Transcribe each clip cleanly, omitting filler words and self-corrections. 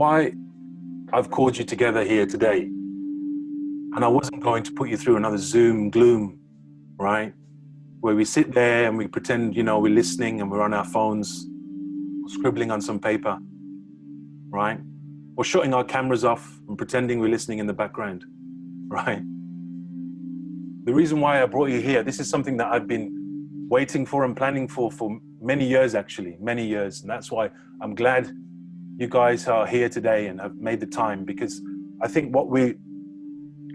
why I've called you together here today. And I wasn't going to put you through another Zoom gloom, right? Where we sit there and we pretend, you know, we're listening and we're on our phones, scribbling on some paper, right? Or shutting our cameras off and pretending we're listening in the background, right? The reason why I brought you here, this is something that I've been waiting for and planning for many years, actually, many years. And that's why I'm glad you guys are here today and have made the time, because I think what we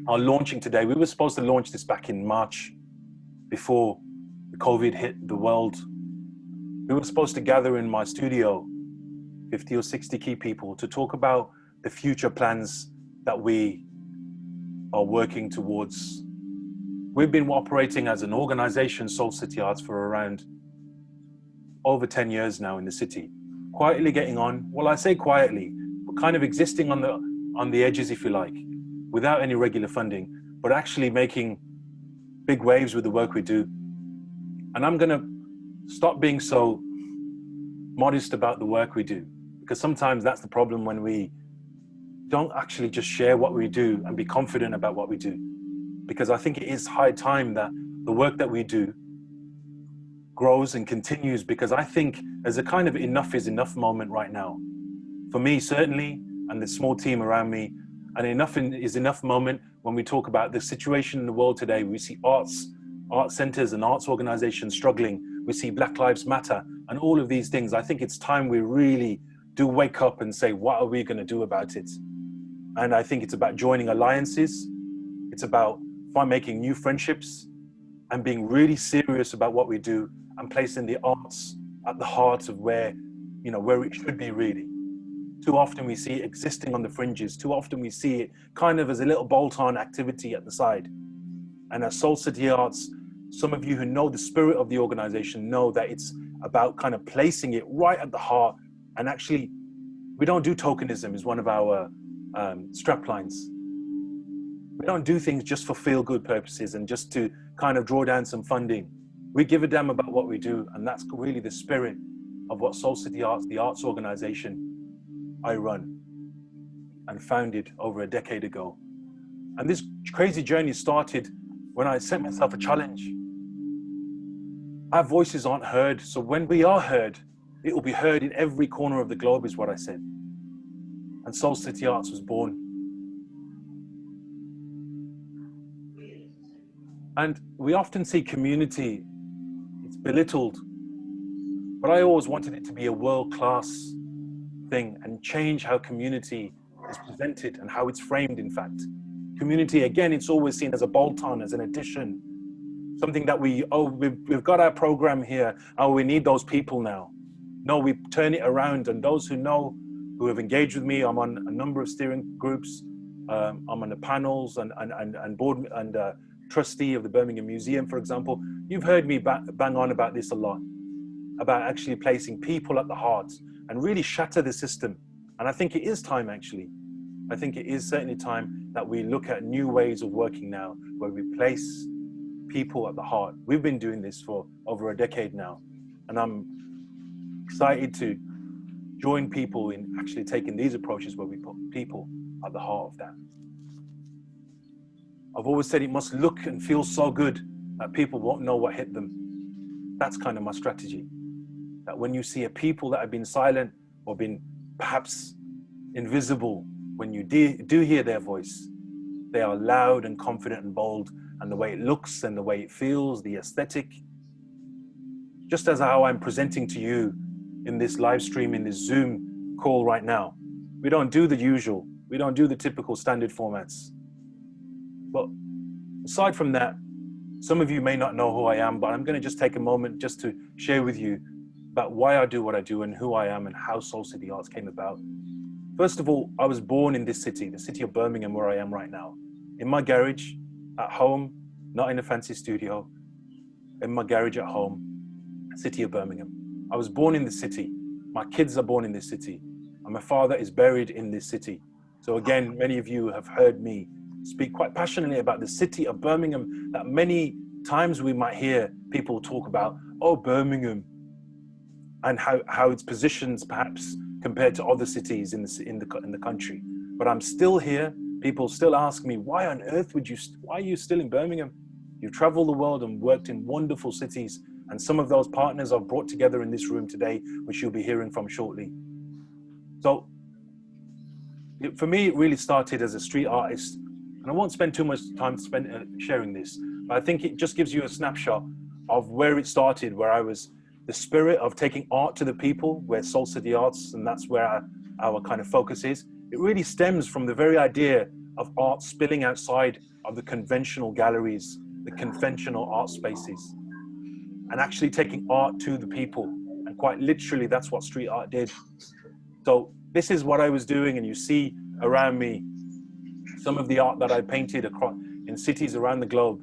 are launching today, we were supposed to launch this back in March before the COVID hit the world. We were supposed to gather in my studio 50 or 60 key people to talk about the future plans that we are working towards. We've been operating as an organization, Seoul City Arts, for around over 10 years now in the city. Quietly getting on, well, I say quietly, but kind of existing on the edges, if you like, without any regular funding, but actually making big waves with the work we do. And I'm gonna stop being so modest about the work we do, because sometimes that's the problem when we don't actually just share what we do and be confident about what we do. Because I think it is high time that the work that we do grows and continues, because I think there's a kind of enough is enough moment right now. For me, certainly, and the small team around me, an enough is enough moment when we talk about the situation in the world today. We see art centers and arts organizations struggling. We see Black Lives Matter and all of these things. I think it's time we really do wake up and say, what are we going to do about it? And I think it's about joining alliances. It's about making new friendships and being really serious about what we do and placing the arts at the heart of where, you know, where it should be really. Too often we see it existing on the fringes. Too often we see it kind of as a little bolt-on activity at the side. And as Seoul City Arts, some of you who know the spirit of the organization know that it's about kind of placing it right at the heart. And actually, we don't do tokenism is one of our strap lines. We don't do things just for feel-good purposes and just to kind of draw down some funding. We give a damn about what we do, and that's really the spirit of what Seoul City Arts, the arts organization I run and founded over a decade ago. And this crazy journey started when I set myself a challenge. Our voices aren't heard, so when we are heard, it will be heard in every corner of the globe, is what I said. And Seoul City Arts was born. And we often see community, it's belittled, but I always wanted it to be a world-class thing and change how community is presented and how it's framed, in fact. Community, again, it's always seen as a bolt-on, as an addition, something that we've got our program here, oh, we need those people now. No, we turn it around, and those who know, who have engaged with me, I'm on a number of steering groups, I'm on the panels and board and trustee of the Birmingham Museum, for example. You've heard me bang on about this a lot, about actually placing people at the heart and really shatter the system. And I think it is time, actually. I think it is certainly time that we look at new ways of working now, where we place people at the heart. We've been doing this for over a decade now, and I'm excited to join people in actually taking these approaches where we put people at the heart of that. I've always said it must look and feel so good that people won't know what hit them. That's kind of my strategy. That when you see a people that have been silent or been perhaps invisible, when you do hear their voice, they are loud and confident and bold, and the way it looks and the way it feels, the aesthetic, just as how I'm presenting to you in this live stream, in this Zoom call right now. We don't do the usual. We don't do the typical standard formats. But aside from that, some of you may not know who I am, but I'm going to just take a moment just to share with you about why I do what I do and who I am and how Seoul City Arts came about. First of all, I was born in this city, the city of Birmingham, where I am right now. In my garage, at home, not in a fancy studio, in my garage at home, city of Birmingham. I was born in the city. My kids are born in this city. And my father is buried in this city. So again, many of you have heard me speak quite passionately about the city of Birmingham, that many times we might hear people talk about, oh, Birmingham, and how its positions perhaps compared to other cities in the country. But I'm still here. People still ask me, why on earth why are you still in Birmingham? You've traveled the world and worked in wonderful cities. And some of those partners I've brought together in this room today, which you'll be hearing from shortly. So for me, it really started as a street artist. And I won't spend too much time sharing this, but I think it just gives you a snapshot of where it started, where I was the spirit of taking art to the people, where Soul City Arts, and that's where our kind of focus is. It really stems from the very idea of art spilling outside of the conventional galleries, the conventional art spaces, and actually taking art to the people. And quite literally, that's what street art did. So this is what I was doing, and you see around me some of the art that I painted across in cities around the globe,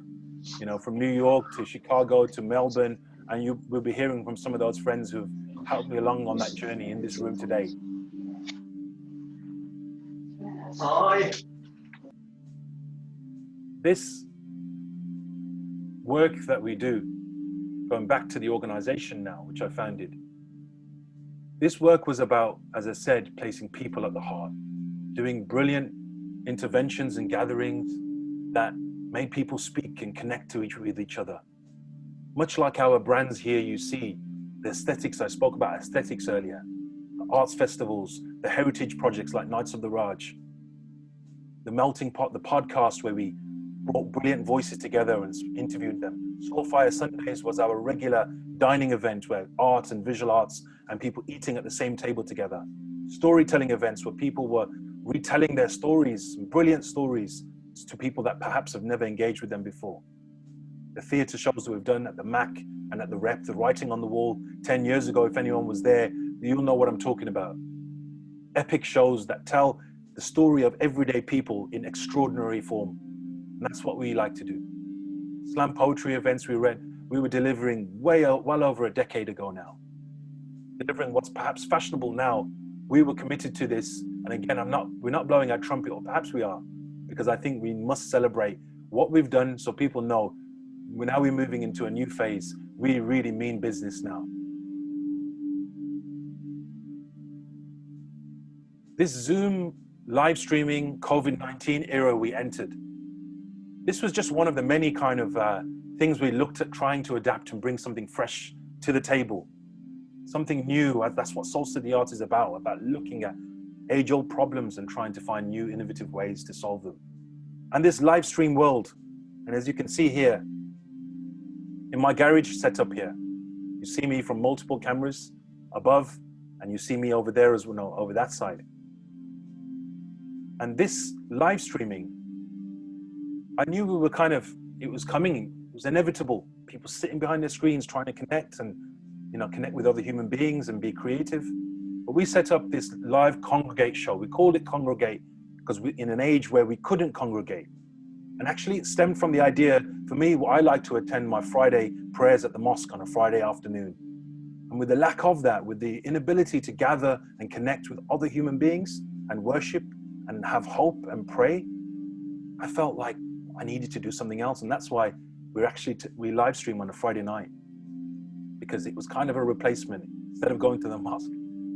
you know, from New York to Chicago to Melbourne, and you will be hearing from some of those friends who've helped me along on that journey in this room today. Hi. This work that we do, going back to the organization now, which I founded, this work was about, as I said, placing people at the heart, doing brilliant interventions and gatherings that made people speak and connect with each other. Much like our brands here, you see the aesthetics. I spoke about aesthetics earlier, the arts festivals, the heritage projects like Nights of the Raj, the Melting Pot, the podcast where we brought brilliant voices together and interviewed them. Soulfire Sundays was our regular dining event where art and visual arts and people eating at the same table together. Storytelling events where people were retelling their stories, brilliant stories, to people that perhaps have never engaged with them before. The theatre shows that we've done at the MAC and at the Rep, the Writing on the Wall 10 years ago, if anyone was there, you'll know what I'm talking about. Epic shows that tell the story of everyday people in extraordinary form. And that's what we like to do. Slam poetry events we were delivering well over a decade ago now. Delivering what's perhaps fashionable now. We were committed to this. And again, we're not blowing our trumpet, or perhaps we are, because I think we must celebrate what we've done so people know we're moving into a new phase. We really mean business now. This Zoom live streaming COVID-19 era we entered, this was just one of the many kind of things we looked at trying to adapt and bring something fresh to the table. Something new. That's what Soul City Arts is about looking at age-old problems and trying to find new innovative ways to solve them. And this live stream world, and as you can see here, in my garage setup here, you see me from multiple cameras above, and you see me over there as well, over that side. And this live streaming, I knew we were it was coming, it was inevitable. People sitting behind their screens trying to connect and, you know, connect with other human beings and be creative. But we set up this live congregate show. We called it Congregate because in an age where we couldn't congregate. And actually it stemmed from the idea, for me, I like to attend my Friday prayers at the mosque on a Friday afternoon. And with the lack of that, with the inability to gather and connect with other human beings and worship and have hope and pray, I felt like I needed to do something else. And that's why we live stream on a Friday night, because it was kind of a replacement. Instead of going to the mosque,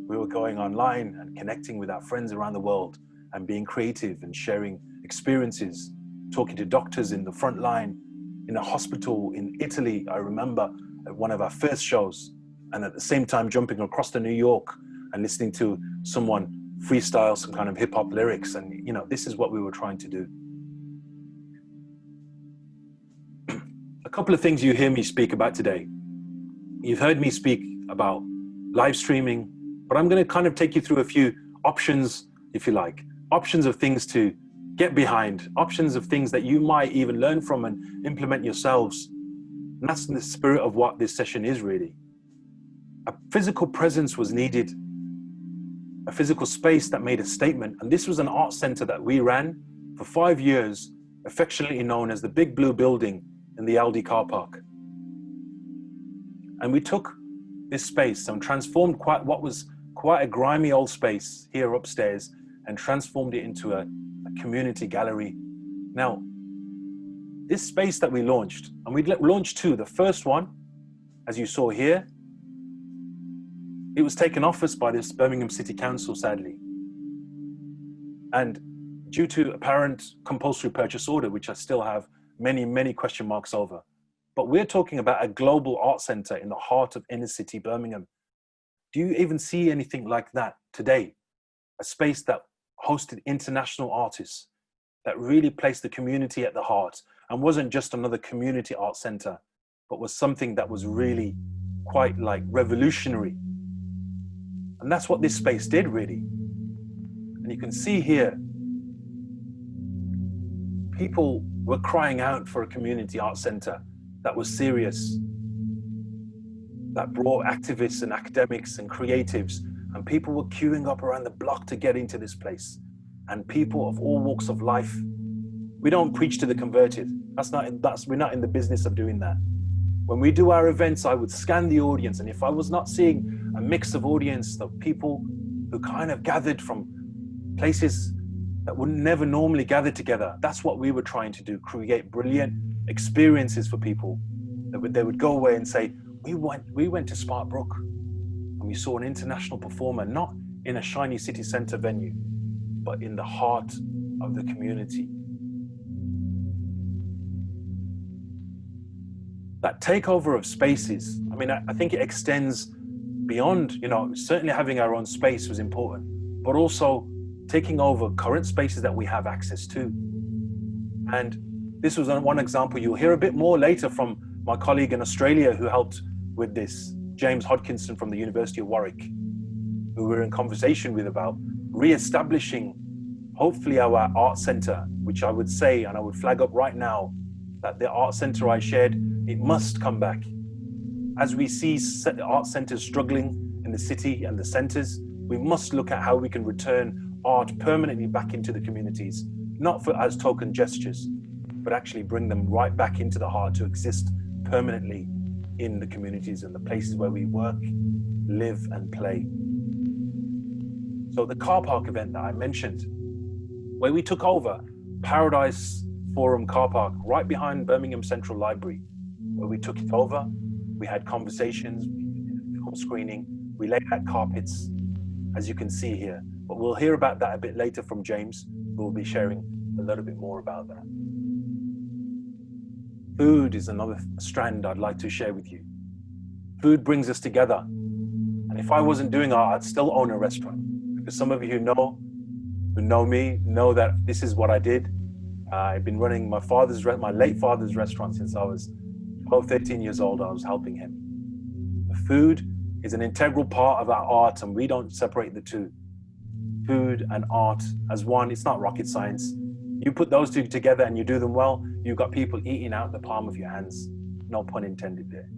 we were going online and connecting with our friends around the world and being creative and sharing experiences, talking to doctors in the front line, in a hospital in Italy. I remember at one of our first shows, and at the same time jumping across to New York and listening to someone freestyle some kind of hip hop lyrics. And, you know, this is what we were trying to do. A couple of things you hear me speak about today. You've heard me speak about live streaming, but I'm going to kind of take you through a few options, if you like, options of things to get behind, options of things that you might even learn from and implement yourselves. And that's the spirit of what this session is really. A physical presence was needed, a physical space that made a statement. And this was an art center that we ran for 5 years, affectionately known as the Big Blue Building in the Aldi car park. And we took this space and transformed what was quite a grimy old space here upstairs and transformed it into a community gallery. Now, this space that we launched, and we launched two. The first one, as you saw here, it was taken off us by this Birmingham City Council, sadly. And due to apparent compulsory purchase order, which I still have many, many question marks over. But we're talking about a global art center in the heart of inner city Birmingham. Do you even see anything like that today? A space that hosted international artists, that really placed the community at the heart and wasn't just another community art center, but was something that was really quite like revolutionary. And that's what this space did, really. And you can see here, people were crying out for a community art center that was serious, that brought activists and academics and creatives, and people were queuing up around the block to get into this place. And people of all walks of life. We don't preach to the converted. We're not in the business of doing that. When we do our events, I would scan the audience, and if I was not seeing a mix of audience of people who kind of gathered from places that would never normally gather together, that's what we were trying to do, create brilliant experiences for people. They would go away and say, we went to Spark Brook and we saw an international performer, not in a shiny city center venue, but in the heart of the community. That takeover of spaces, I mean, I think it extends beyond, certainly having our own space was important, but also taking over current spaces that we have access to. And this was one example. You'll hear a bit more later from my colleague in Australia who helped with this, James Hodkinson from the University of Warwick, who we're in conversation with about re-establishing, hopefully, our art center, which I would say, and I would flag up right now, that the art center I shared, it must come back. As we see art centers struggling in the city and the centers, we must look at how we can return art permanently back into the communities, not as token gestures, but actually bring them right back into the heart to exist permanently in the communities and the places where we work, live, and play. So the car park event that I mentioned, where we took over Paradise Forum car park right behind Birmingham Central Library, where we took it over, we had conversations, we did film screening, we laid out carpets, as you can see here. But we'll hear about that a bit later from James, who will be sharing a little bit more about that. Food is another strand I'd like to share with you. Food brings us together. And if I wasn't doing art, I'd still own a restaurant. Because some of you who know me, know that this is what I did. I've been running my late father's restaurant since I was 12, 13 years old. I was helping him. The food is an integral part of our art, and we don't separate the two. Food and art as one, it's not rocket science. You put those two together and you do them well, you've got people eating out the palm of your hands. No pun intended there.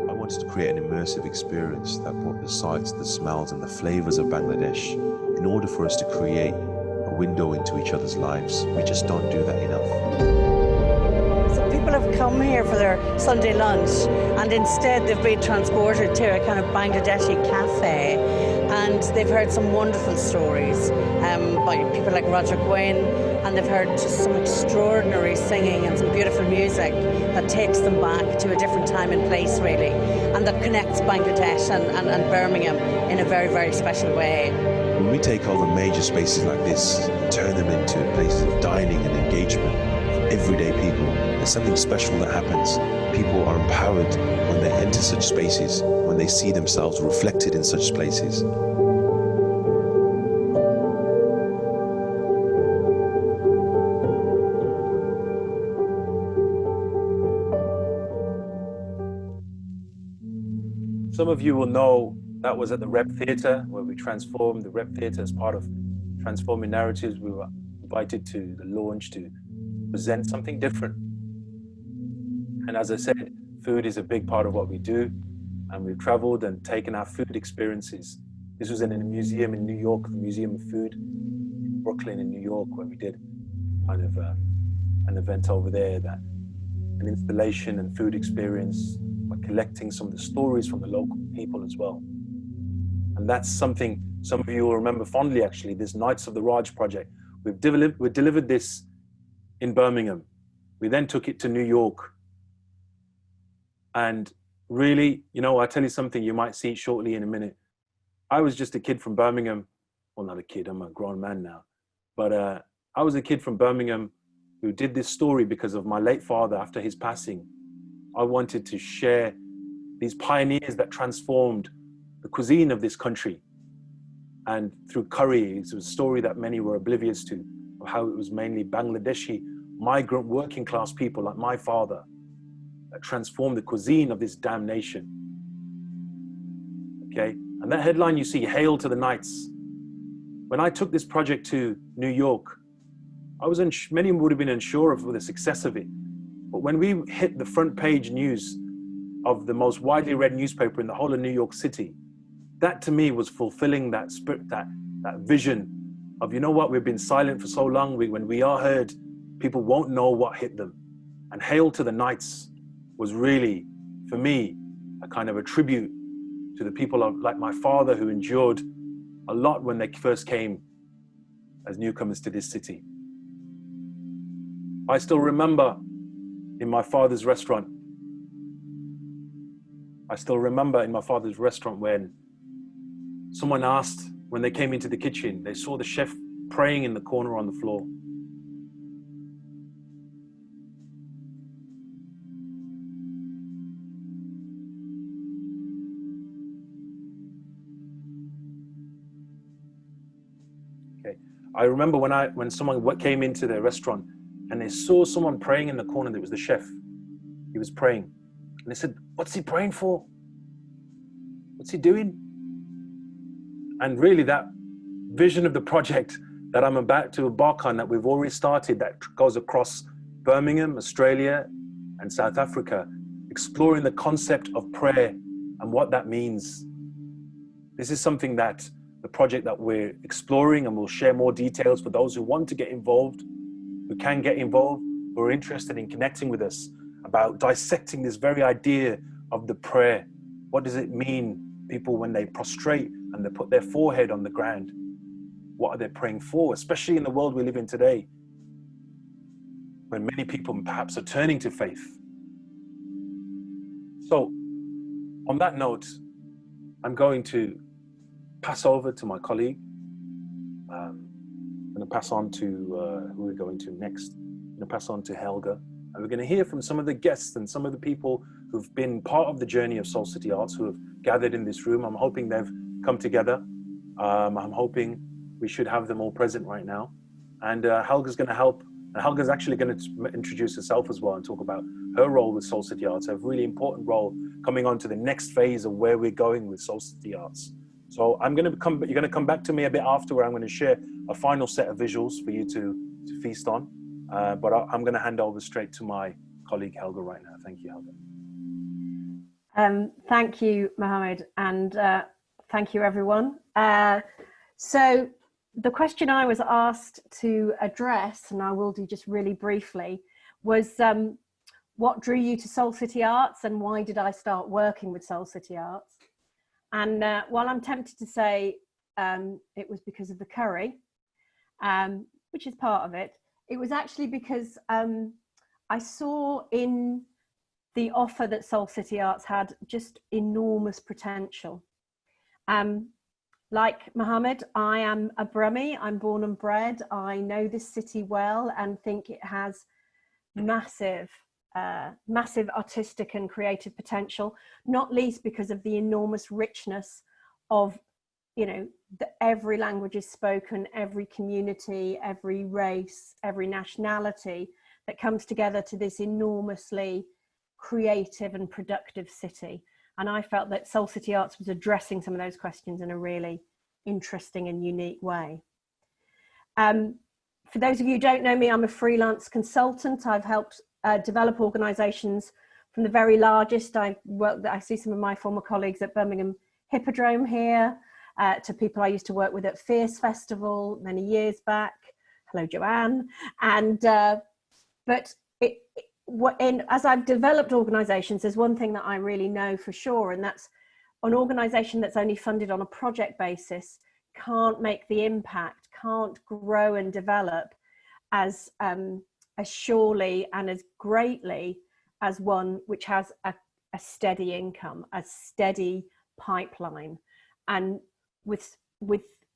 I wanted to create an immersive experience that brought the sights, the smells, and the flavors of Bangladesh in order for us to create a window into each other's lives. We just don't do that enough. People have come here for their Sunday lunch, and instead they've been transported to a kind of Bangladeshi cafe, and they've heard some wonderful stories by people like Roger Gwynn, and they've heard just some extraordinary singing and some beautiful music that takes them back to a different time and place, really, and that connects Bangladesh and Birmingham in a very, very special way. When we take over major spaces like this and turn them into places of dining and engagement for everyday people, there's something special that happens. People are empowered when they enter such spaces, when they see themselves reflected in such places. Some of you will know that was at the Rep Theatre, where we transformed the Rep Theatre as part of Transforming Narratives. We were invited to the launch to present something different. And as I said, food is a big part of what we do. And we've traveled and taken our food experiences. This was in a museum in New York, the Museum of Food in Brooklyn in New York, where we did kind of an event over there, an installation and food experience, by collecting some of the stories from the local people as well. And that's something some of you will remember fondly, actually, this Knights of the Raj project. We've delivered this in Birmingham. We then took it to New York. And really, you know, I'll tell you something, you might see it shortly in a minute. I was just a kid from Birmingham. Well, not a kid, I'm a grown man now. But I was a kid from Birmingham who did this story because of my late father. After his passing, I wanted to share these pioneers that transformed the cuisine of this country. And through curry, it was a story that many were oblivious to, of how it was mainly Bangladeshi migrant working class people like my father that transformed the cuisine of this damn nation. Okay, and that headline you see, "Hail to the Knights." When I took this project to New York, I was many would have been unsure of the success of it. But when we hit the front page news of the most widely read newspaper in the whole of New York City, that to me was fulfilling that spirit, that vision of, you know what, we've been silent for so long, when we are heard, people won't know what hit them. And "Hail to the Knights" was really, for me, a kind of a tribute to the people like my father who endured a lot when they first came as newcomers to this city. I still remember in my father's restaurant, when someone asked, when they came into the kitchen, they saw the chef praying in the corner on the floor. Okay, I remember when someone came into the restaurant and they saw someone praying in the corner. That was the chef. He was praying, and they said, "What's he praying for? What's he doing?" And really, that vision of the project that I'm about to embark on, that we've already started, that goes across Birmingham, Australia, and South Africa, exploring the concept of prayer and what that means. This is something that the project that we're exploring, and we'll share more details for those who want to get involved, who can get involved, who are interested in connecting with us about dissecting this very idea of the prayer. What does it mean, people, when they prostrate and they put their forehead on the ground? What are they praying for, especially in the world we live in today, when many people perhaps are turning to faith? So, on that note, I'm going to pass over to my colleague. I'm going to pass on to who we're going to next. I'm going to pass on to Helga. And we're going to hear from some of the guests and some of the people who've been part of the journey of Soul City Arts, who have gathered in this room. I'm hoping they've come together. I'm hoping we should have them all present right now. And Helga's going to help. Helga's actually going to introduce herself as well and talk about her role with Soul City Arts, a really important role coming on to the next phase of where we're going with Soul City Arts. So you're going to come back to me a bit after, where I'm going to share a final set of visuals for you to feast on. But I'm going to hand over straight to my colleague Helga right now. Thank you, Helga. Thank you, Mohammed, and thank you, everyone. So the question I was asked to address, and I will do just really briefly, was what drew you to Soul City Arts, and why did I start working with Soul City Arts? And while I'm tempted to say it was because of the curry, which is part of it, it was actually because I saw in the offer that Soul City Arts had just enormous potential. Like Mohammed, I am a Brummie, I'm born and bred. I know this city well and think it has massive artistic and creative potential, not least because of the enormous richness of, you know, every language is spoken, every community, every race, every nationality that comes together to this enormously creative and productive city. And I felt that Soul City Arts was addressing some of those questions in a really interesting and unique way. For those of you who don't know me, I'm a freelance consultant. I've helped develop organisations from the very largest. I see some of my former colleagues at Birmingham Hippodrome here, to people I used to work with at Fierce Festival many years back. Hello, Joanne. And as I've developed organisations, there's one thing that I really know for sure, and that's an organisation that's only funded on a project basis can't make the impact, can't grow and develop as as surely and as greatly as one which has a steady income, a steady pipeline. And with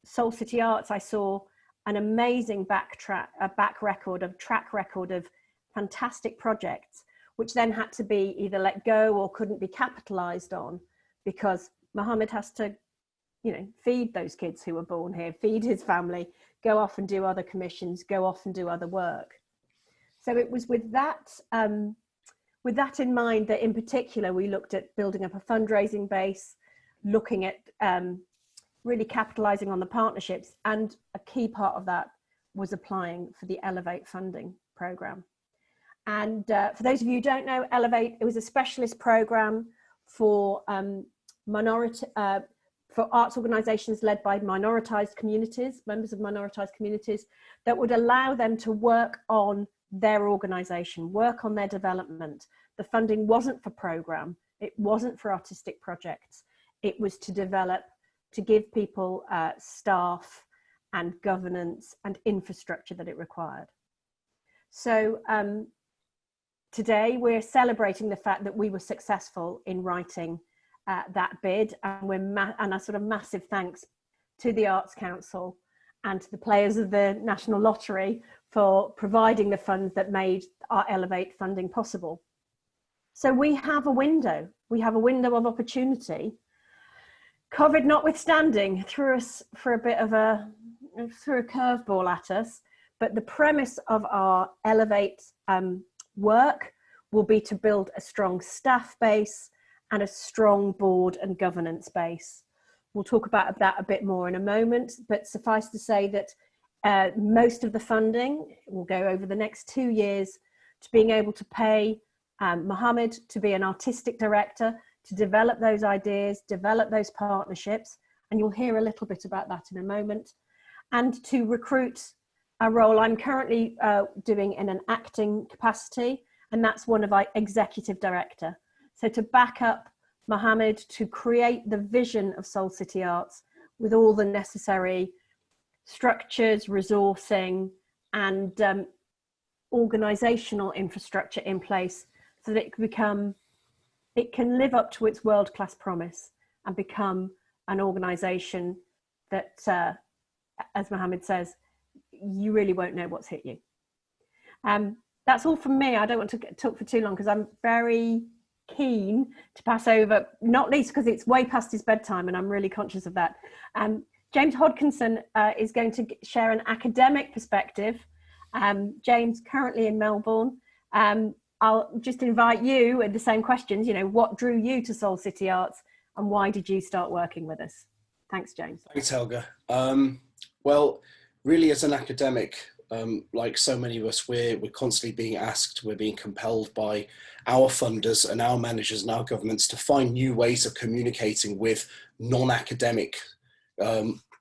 Seoul City Arts, I saw an amazing track record of fantastic projects, which then had to be either let go or couldn't be capitalized on, because Mohammed has to, you know, feed those kids who were born here, feed his family, go off and do other commissions, go off and do other work. So it was with that in mind that in particular we looked at building up a fundraising base, looking at really capitalizing on the partnerships, and a key part of that was applying for the Elevate funding program. And for those of you who don't know, Elevate, it was a specialist program for for arts organisations led by minoritized communities, members of minoritized communities, that would allow them to work on their organisation, work on their development. The funding wasn't for program, it wasn't for artistic projects, it was to develop, to give people staff and governance and infrastructure that it required. So today we're celebrating the fact that we were successful in writing that bid, and and a sort of massive thanks to the Arts Council and to the players of the National Lottery for providing the funds that made our Elevate funding possible. So we have a window of opportunity. COVID notwithstanding, threw us for a bit of threw a curveball at us, but the premise of our Elevate work will be to build a strong staff base and a strong board and governance base. We'll talk about that a bit more in a moment, but suffice to say that most of the funding will go over the next 2 years to being able to pay Mohammed to be an artistic director, to develop those ideas, develop those partnerships, and you'll hear a little bit about that in a moment, and to recruit a role I'm currently doing in an acting capacity, and that's one of our executive director. So to back up Mohammed to create the vision of Seoul City Arts with all the necessary structures, resourcing, and organisational infrastructure in place so that it can live up to its world-class promise and become an organisation that, as Mohammed says, you really won't know what's hit you. That's all from me. I don't want to talk for too long because I'm very keen to pass over, not least because it's way past his bedtime and I'm really conscious of that. James Hodkinson is going to share an academic perspective. James, currently in Melbourne. I'll just invite you with the same questions, you know, what drew you to Seoul City Arts and why did you start working with us? Thanks, James. Thanks, Helga. Well, really as an academic, like so many of us, we're constantly being asked, we're being compelled by our funders and our managers and our governments to find new ways of communicating with non-academic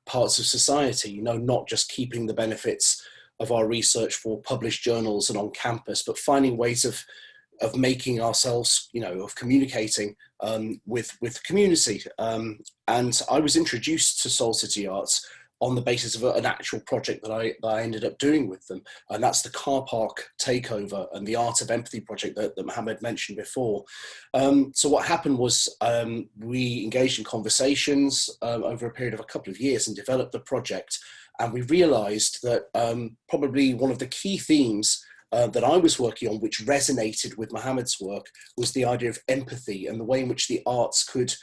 parts of society, you know, not just keeping the benefits of our research for published journals and on campus, but finding ways of making ourselves, you know, of communicating with the community. And I was introduced to Seoul City Arts on the basis of an actual project that I ended up doing with them. And that's the car park takeover and the Art of Empathy project that Mohammed mentioned before. So what happened was we engaged in conversations over a period of a couple of years and developed the project. And we realized that probably one of the key themes that I was working on, which resonated with Mohammed's work, was the idea of empathy and the way in which the arts could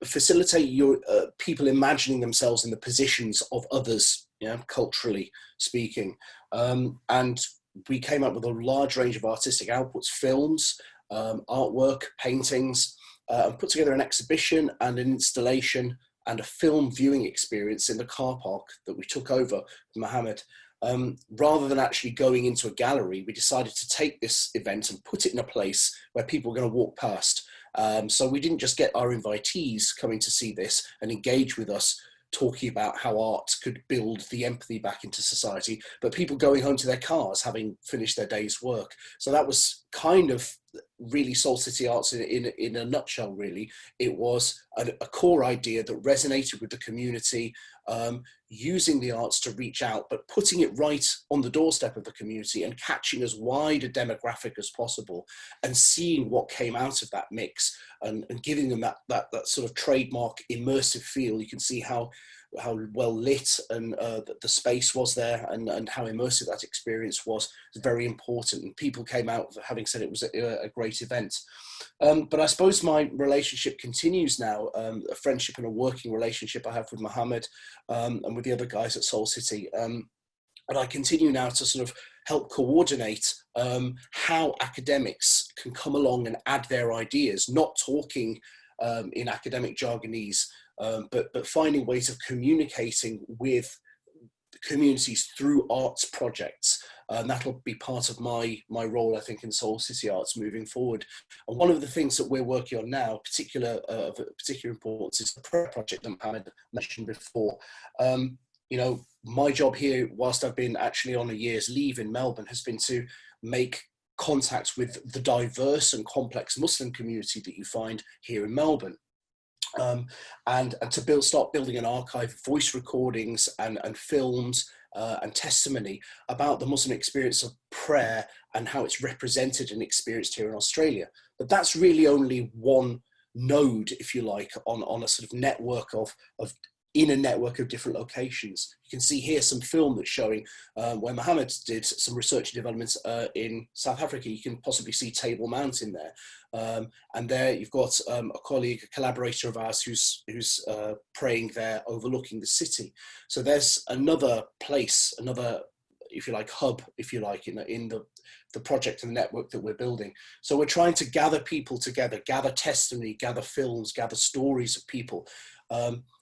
facilitate your people imagining themselves in the positions of others, you know, culturally speaking. And we came up with a large range of artistic outputs, films, artwork, paintings, and put together an exhibition and an installation and a film viewing experience in the car park that we took over with Mohammed. Rather than actually going into a gallery, we decided to take this event and put it in a place where people were going to walk past. So we didn't just get our invitees coming to see this and engage with us, talking about how art could build the empathy back into society, but people going home to their cars, having finished their day's work. So that was kind of really Seoul City Arts in a nutshell, really. It was a core idea that resonated with the community, using the arts to reach out, but putting it right on the doorstep of the community and catching as wide a demographic as possible, and seeing what came out of that mix, and giving them that sort of trademark immersive feel. You can see how well lit and the space was there, and how immersive that experience was very important. And people came out having said it was a great event. But I suppose my relationship continues now, a friendship and a working relationship I have with Mohammed and with the other guys at Seoul City. And I continue now to sort of help coordinate how academics can come along and add their ideas, not talking in academic jargonese, but finding ways of communicating with communities through arts projects. And that'll be part of my role, I think, in Seoul City Arts moving forward. And one of the things that we're working on now, of particular importance, is the prayer project that Mohammed mentioned before. You know, my job here, whilst I've been actually on a year's leave in Melbourne, has been to make contact with the diverse and complex Muslim community that you find here in Melbourne. And to start building an archive of voice recordings and films and testimony about the Muslim experience of prayer and how it's represented and experienced here in Australia. But that's really only one node, if you like, on a sort of network in a network of different locations. You can see here some film that's showing where Mohammed did some research and developments in South Africa. You can possibly see Table Mount in there. And there you've got a colleague, a collaborator of ours who's praying there overlooking the city. So there's another place, another, if you like, hub, if you like, in the project and the network that we're building. So we're trying to gather people together, gather testimony, gather films, gather stories of people,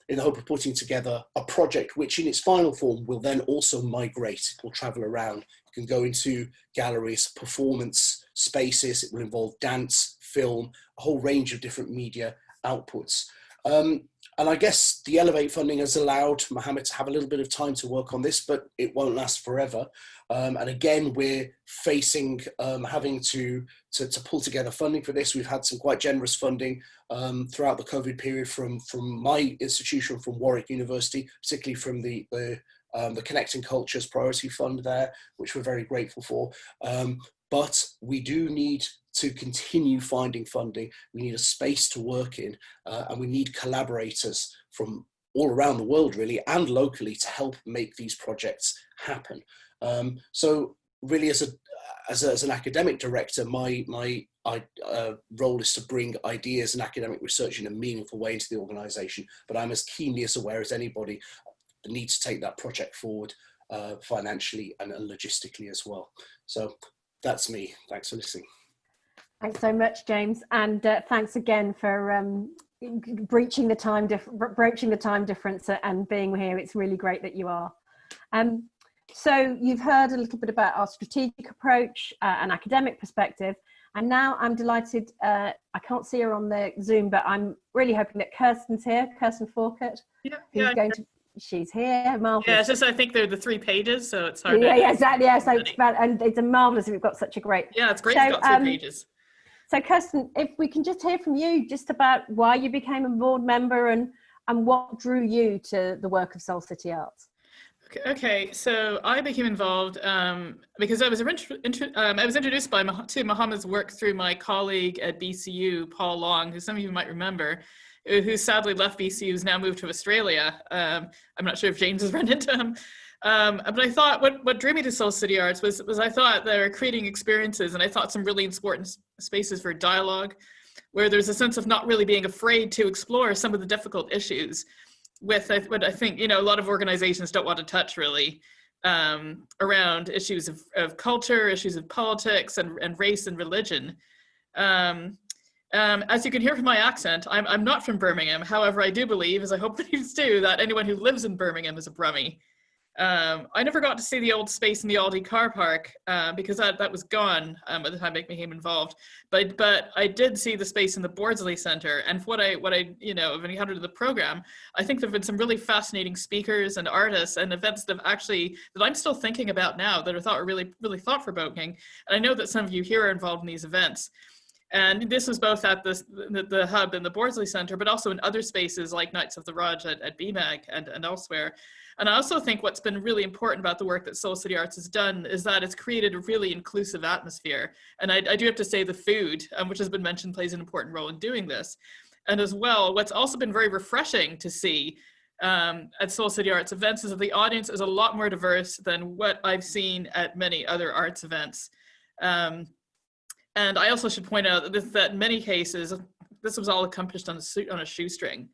in the hope of putting together a project which in its final form will then also migrate. It will travel around. It can go into galleries, performance spaces. It will involve dance, film, a whole range of different media outputs. And I guess the Elevate funding has allowed Mohammed to have a little bit of time to work on this, but it won't last forever. And again, we're facing having to pull together funding for this. We've had some quite generous funding throughout the COVID period from my institution, from Warwick University, particularly from the Connecting Cultures Priority Fund there, which we're very grateful for. But we do need to continue finding funding. We need a space to work in, and we need collaborators from all around the world, really, and locally, to help make these projects happen. So really, as an academic director, my role is to bring ideas and academic research in a meaningful way into the organisation, but I'm as keenly as aware as anybody the need to take that project forward financially and logistically as well. So that's me. Thanks for listening. Thanks so much, James, and thanks again for breaching the time difference and being here. It's really great that you are. So you've heard a little bit about our strategic approach, an academic perspective, and now I'm delighted. I can't see her on the Zoom, but I'm really hoping that Kirsten's here. Kirsten Forkett. Yeah. She's here. Marvelous. Yeah, it's just I think they're the 3 pages, so it's hard. Yeah, exactly. Yeah, so and it's a marvelous. We've got such a great. Yeah, it's great. It's got 3 pages. So Kirsten, if we can just hear from you just about why you became a board member and what drew you to the work of Seoul City Arts. Okay, so I became involved because I was introduced to Mohammed's work through my colleague at BCU, Paul Long, who some of you might remember, who sadly left BCU, who's now moved to Australia. I'm not sure if James has run into him. But I thought what drew me to Seoul City Arts was I thought they were creating experiences, and I thought some really important spaces for dialogue, where there's a sense of not really being afraid to explore some of the difficult issues with what I think, a lot of organizations don't want to touch really, around issues of culture, issues of politics and race and religion. As you can hear from my accent, I'm not from Birmingham. However, I do believe, as I hope that you do, that anyone who lives in Birmingham is a Brummie. I never got to see the old space in the Aldi car park because that was gone by the time I became involved. But I did see the space in the Bordsley Centre, and what I have encountered in the program, I think there've been some really fascinating speakers and artists and events that I'm still thinking about now that I thought were really really thought provoking. And I know that some of you here are involved in these events. And this was both at the hub and the Borsley Center, but also in other spaces like Knights of the Raj at BMAG and elsewhere. And I also think what's been really important about the work that Seoul City Arts has done is that it's created a really inclusive atmosphere. And I do have to say the food, which has been mentioned, plays an important role in doing this. And as well, what's also been very refreshing to see at Seoul City Arts events is that the audience is a lot more diverse than what I've seen at many other arts events. And I also should point out that in many cases, this was all accomplished on a shoestring.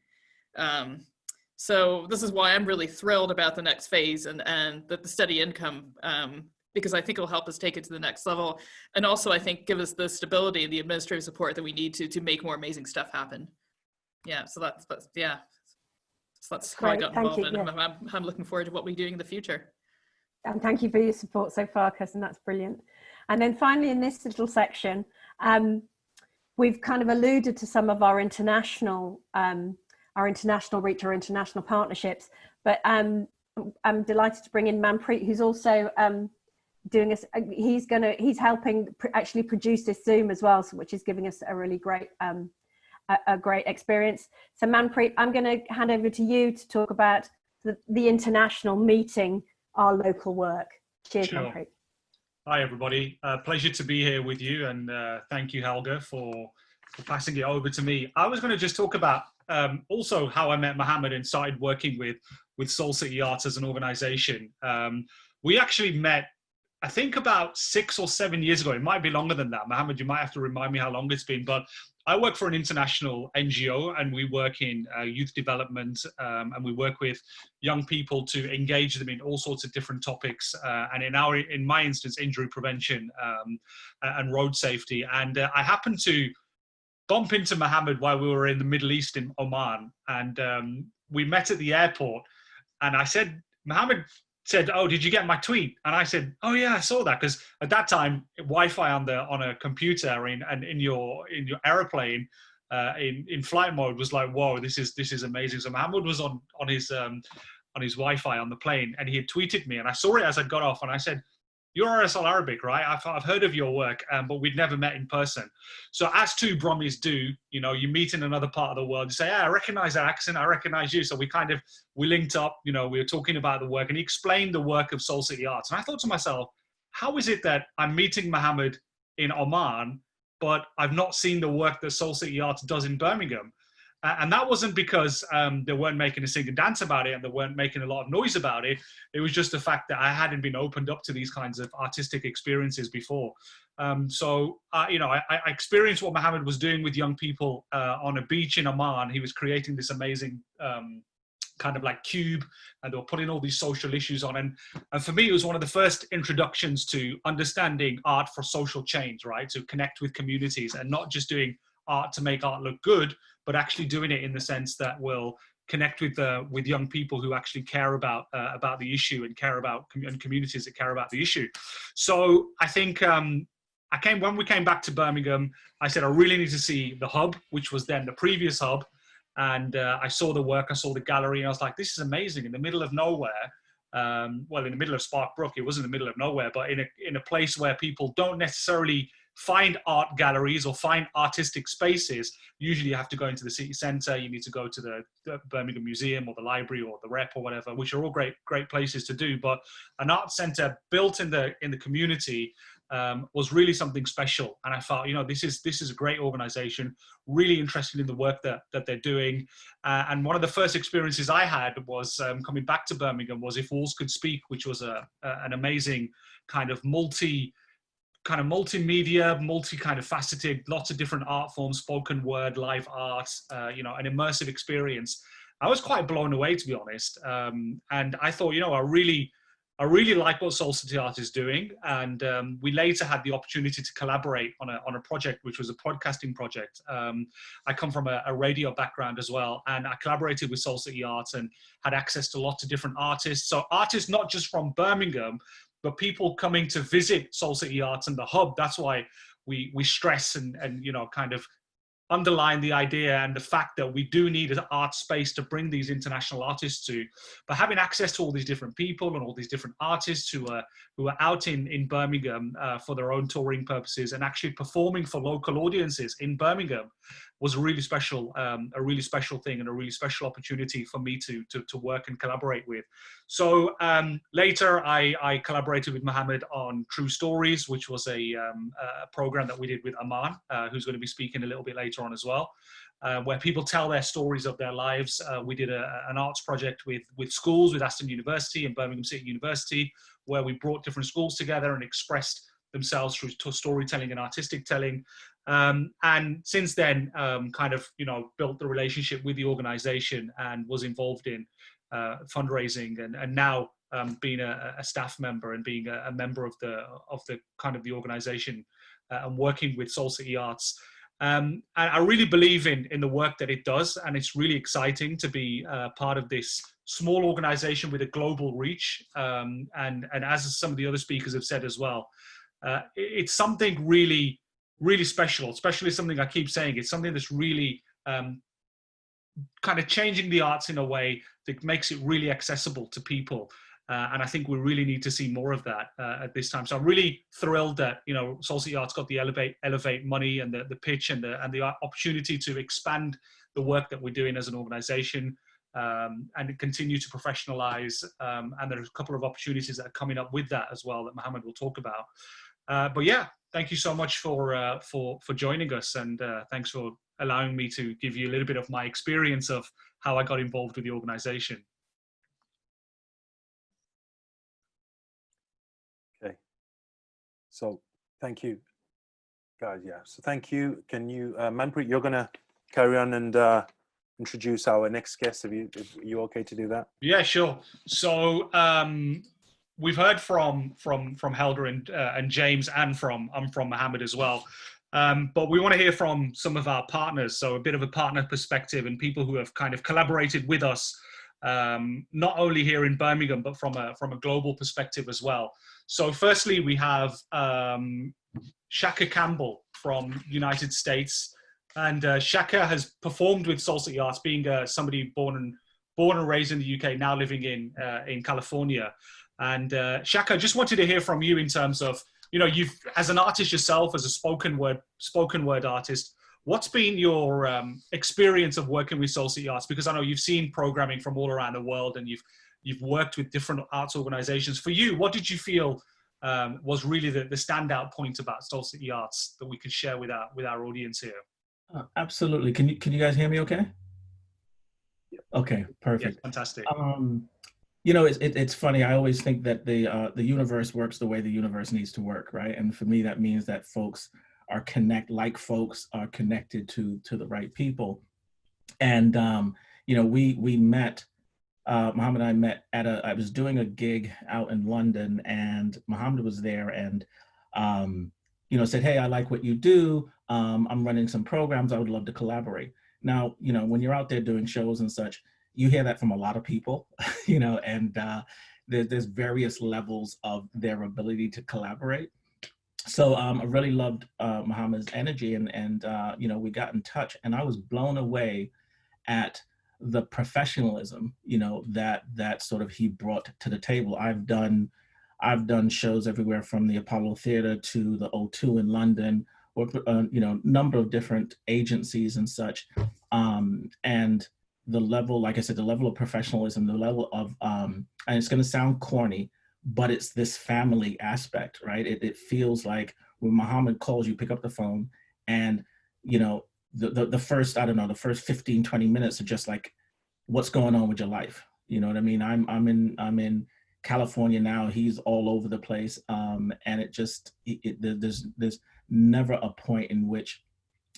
So this is why I'm really thrilled about the next phase and the steady income, because I think it'll help us take it to the next level. And also I think give us the stability and the administrative support that we need to make more amazing stuff happen. Yeah, so that's how I got involved in it. I'm looking forward to what we're doing in the future. And thank you for your support so far, Kirsten, that's brilliant. And then finally in this little section, we've kind of alluded to some of our international reach, our international partnerships, but I'm delighted to bring in Manpreet, who's also doing this. He's helping actually produce this Zoom as well, which is giving us a really great experience. So Manpreet, I'm going to hand over to you to talk about the international meeting our local work. Cheers, sure. Manpreet. Hi everybody, pleasure to be here with you, and thank you Helga for passing it over to me. I was going to just talk about also how I met Mohammed and started working with Seoul City Arts as an organization. We actually met, I think about 6 or 7 years ago. It might be longer than that. Mohammed, you might have to remind me how long it's been, but I work for an international NGO and we work in youth development, and we work with young people to engage them in all sorts of different topics. And in my instance, injury prevention and road safety. And I happened to bump into Mohammed while we were in the Middle East in Oman. And we met at the airport and I said, Mohammed said, "Oh, did you get my tweet?" And I said, "Oh yeah, I saw that." Because at that time, Wi-Fi on a computer and in your airplane in flight mode was like, "Whoa, this is amazing." So Mohammed was on his Wi-Fi on the plane, and he had tweeted me, and I saw it as I got off, and I said, "You're RSL Arabic, right? I've heard of your work, but we'd never met in person." So as two Brummies do, you meet in another part of the world, you say, "I recognize that accent, I recognize you." So we linked up, we were talking about the work, and he explained the work of Seoul City Arts. And I thought to myself, how is it that I'm meeting Mohammed in Oman, but I've not seen the work that Seoul City Arts does in Birmingham? And that wasn't because they weren't making a sing and dance about it and they weren't making a lot of noise about it. It was just the fact that I hadn't been opened up to these kinds of artistic experiences before. I experienced what Mohammed was doing with young people on a beach in Oman. He was creating this amazing kind of like cube, and they were putting all these social issues on. And for me, it was one of the first introductions to understanding art for social change, right? To connect with communities and not just doing art to make art look good, but actually doing it in the sense that will connect with young people who actually care about the issue and care about and communities that care about the issue. So I think when we came back to Birmingham, I said I really need to see the hub, which was then the previous hub, and I saw the work, I saw the gallery, and I was like, this is amazing, in the middle of nowhere. In the middle of Spark Brook, it wasn't in the middle of nowhere, but in a place where people don't necessarily find art galleries or find artistic spaces. Usually you have to go into the city centre, you need to go to the Birmingham Museum or the library or the rep or whatever, which are all great places to do. But an art centre built in the community was really something special. And I thought, this is a great organisation, really interested in the work that they're doing. And one of the first experiences I had was coming back to Birmingham was If Walls Could Speak, which was an amazing kind of multimedia, faceted, lots of different art forms, spoken word, live art, an immersive experience. I was quite blown away, to be honest. And I thought, I really like what Seoul City Art is doing. And we later had the opportunity to collaborate on a project, which was a podcasting project. I come from a radio background as well. And I collaborated with Seoul City Art and had access to lots of different artists. So artists, not just from Birmingham, but people coming to visit Seoul City Arts and the hub. That's why we stress and kind of underline the idea and the fact that we do need an art space to bring these international artists to, but having access to all these different people and all these different artists who are out in Birmingham for their own touring purposes and actually performing for local audiences in Birmingham was a really special thing and a really special opportunity for me to work and collaborate with. So later I collaborated with Mohammed on True Stories, which was a program that we did with Aman, who's going to be speaking a little bit later on as well, where people tell their stories of their lives. We did an arts project with schools, with Aston University and Birmingham City University, where we brought different schools together and expressed themselves through storytelling and artistic telling. And since then, kind of, built the relationship with the organization and was involved in fundraising and now being a staff member and being a member of the kind of the organization and working with Seoul City Arts. And I really believe in the work that it does, and it's really exciting to be part of this small organization with a global reach. And as some of the other speakers have said as well, it's something really, really special, especially something I keep saying, it's something that's really kind of changing the arts in a way that makes it really accessible to people. And I think we really need to see more of that at this time. So I'm really thrilled that, Seoul City Arts got the Elevate money and the pitch and the opportunity to expand the work that we're doing as an organization and continue to professionalize. And there's a couple of opportunities that are coming up with that as well that Mohammed will talk about. But yeah, thank you so much for joining us, and thanks for allowing me to give you a little bit of my experience of how I got involved with the organization. Okay, so thank you, guys. Yeah, so thank you. Can you, Manpreet, you're gonna carry on and introduce our next guest? Are you okay to do that? Yeah, sure. So we've heard from Helga and James, and from Mohammed as well. But we want to hear from some of our partners, so a bit of a partner perspective and people who have kind of collaborated with us, not only here in Birmingham, but from a global perspective as well. So firstly, we have Shaka Campbell from United States. And Shaka has performed with Seoul City Arts, being somebody born and raised in the UK, now living in California. And Shaka, just wanted to hear from you in terms of, you've, as an artist yourself, as a spoken word artist, what's been your experience of working with Seoul City Arts? Because I know you've seen programming from all around the world, and you've worked with different arts organizations. For you, what did you feel was really the standout point about Seoul City Arts that we could share with our audience here? Absolutely. Can you guys hear me okay? Yeah. Okay, perfect. Yeah, fantastic. It's funny. I always think that the universe works the way the universe needs to work, right? And for me, that means that folks are folks are connected to the right people. And we met. Mohammed and I met I was doing a gig out in London, and Mohammed was there, and said, "Hey, I like what you do. I'm running some programs. I would love to collaborate." Now, when you're out there doing shows and such, you hear that from a lot of people, and there's various levels of their ability to collaborate. So I really loved Mohammed's energy, and we got in touch, and I was blown away at the professionalism, that sort of he brought to the table. I've done shows everywhere from the Apollo Theatre to the O2 in London, worked with number of different agencies and such, and the level, like I said, the level of professionalism, the level of, and it's going to sound corny, but it's this family aspect, right? It feels like when Mohammed calls, you pick up the phone, and the first, the first 15, 20 minutes are just like, what's going on with your life? You know what I mean? I'm in California now. He's all over the place, and there's never a point in which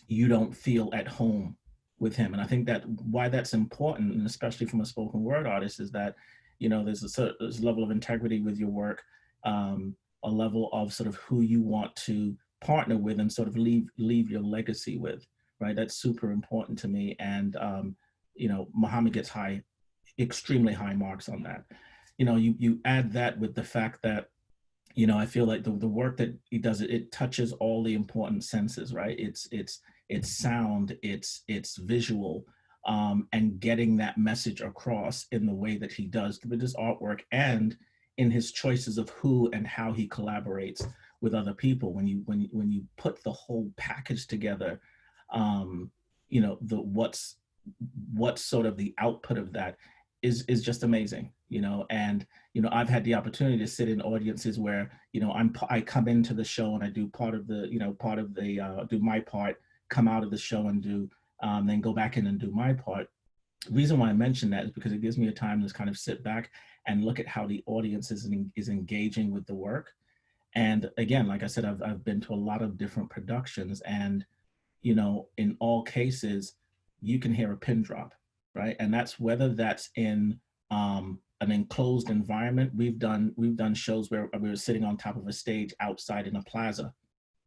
you don't feel at home with him. And I think that why that's important, and especially from a spoken word artist, is that there's a level of integrity with your work, a level of sort of who you want to partner with and sort of leave your legacy with, right? That's super important to me. And Mohammed gets extremely high marks on that. You add that with the fact that, I feel like the work that he does, it touches all the important senses, right? It's it's sound, it's visual, and getting that message across in the way that he does with his artwork and in his choices of who and how he collaborates with other people. When you put the whole package together, you know, what's sort of the output of that is just amazing, you know. And you know, I've had the opportunity to sit in audiences where, you know, I come into the show and I do part of the, you know, do my part, come out of the show and do then go back in and do my part. The reason why I mention that is because it gives me a time to kind of sit back and look at how the audience is engaging with the work. And again, like I said, I've been to a lot of different productions, and you know, in all cases, you can hear a pin drop, right? And that's whether that's in an enclosed environment. We've done shows where we were sitting on top of a stage outside in a plaza,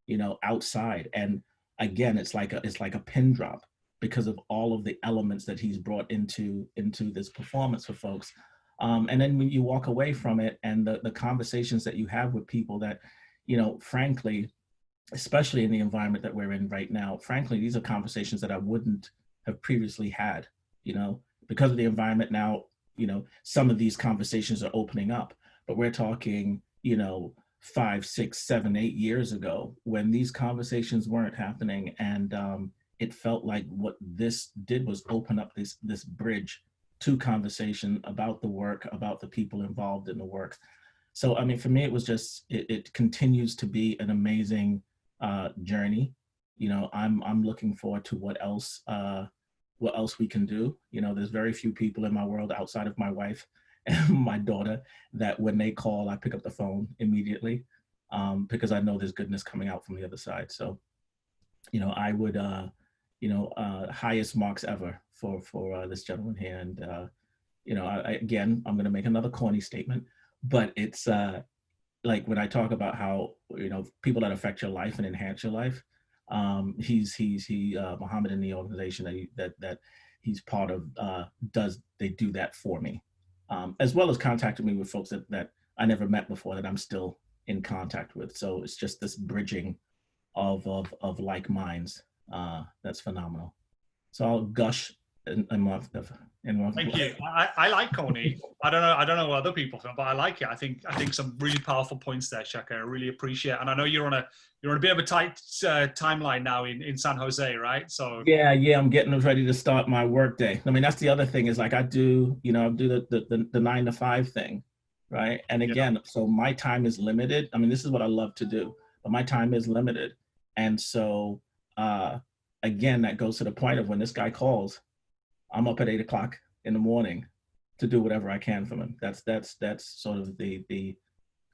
you know, outside, and again, it's like a pin drop because of all of the elements that he's brought into this performance for folks. And then when you walk away from it and the conversations that you have with people that, you know, frankly, especially in the environment that we're in right now, frankly, these are conversations that I wouldn't have previously had, you know, because of the environment now, you know, some of these conversations are opening up, but we're talking, you know, 5, 6, 7, 8 years ago when these conversations weren't happening. And it felt like what this did was open up this bridge to conversation about the work, about the people involved in the work. So, I mean, for me, it was just, it continues to be an amazing journey. You know, I'm looking forward to what else we can do. You know, there's very few people in my world outside of my wife and my daughter that when they call, I pick up the phone immediately because I know there's goodness coming out from the other side. So, you know, I would, you know, highest marks ever for this gentleman here. And, you know, again, I'm going to make another corny statement, but it's like when I talk about how, you know, people that affect your life and enhance your life, Mohammed in the organization that he's part of, they do that for me, as well as contacting me with folks that I never met before that I'm still in contact with. So it's just this bridging of like minds. That's phenomenal. So I'll gush in Thank you. I like corny. I don't know what other people think, but I like it. I think some really powerful points there, Shaka. I really appreciate it. And I know you're on a bit of a tight timeline now in San Jose, right? So yeah, I'm getting ready to start my work day. I mean, that's the other thing is like I do the 9 to 5 thing, right? And again, so my time is limited. I mean, this is what I love to do, but my time is limited. And so again, that goes to the point of when this guy calls, I'm up at 8 o'clock in the morning to do whatever I can from him. That's sort of the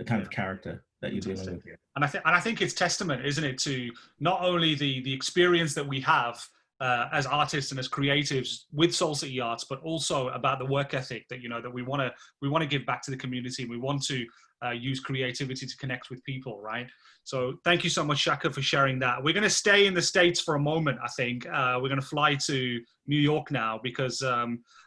kind of character that you're dealing with here. And I think it's testament, isn't it, to not only the experience that we have as artists and as creatives with Soul City Arts, but also about the work ethic that, you know, that we want to give back to the community. We want to use creativity to connect with people, right? So thank you so much, Shaka, for sharing that. We're going to stay in the States for a moment, I think. We're going to fly to New York now because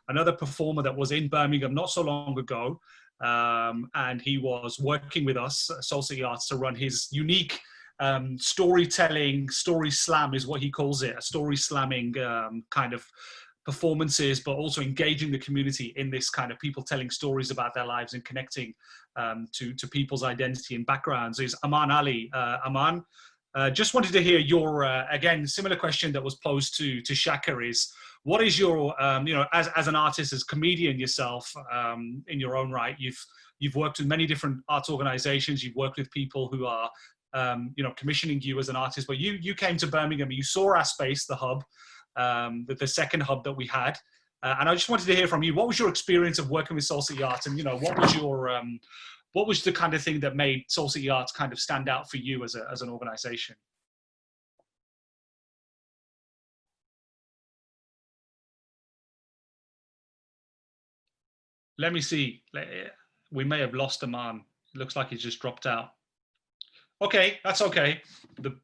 another performer that was in Birmingham not so long ago, and he was working with us, Soul City Arts, to run his unique storytelling, story slam is what he calls it, a story slamming kind of performances, but also engaging the community in this kind of people telling stories about their lives and connecting to people's identity and backgrounds is Aman Ali. Aman, just wanted to hear your, again, similar question that was posed to Shaka is, what is your, you know, as an artist, as a comedian yourself, in your own right, you've worked with many different arts organizations, you've worked with people who are, you know, commissioning you as an artist, but you came to Birmingham, you saw our space, the hub, the second hub that we had. And I just wanted to hear from you, what was your experience of working with Soul City Arts? And, you know, what was the kind of thing that made Soul City Arts kind of stand out for you as an organization? Let me see. We may have lost Aman. It looks like he's just dropped out. Okay, that's okay.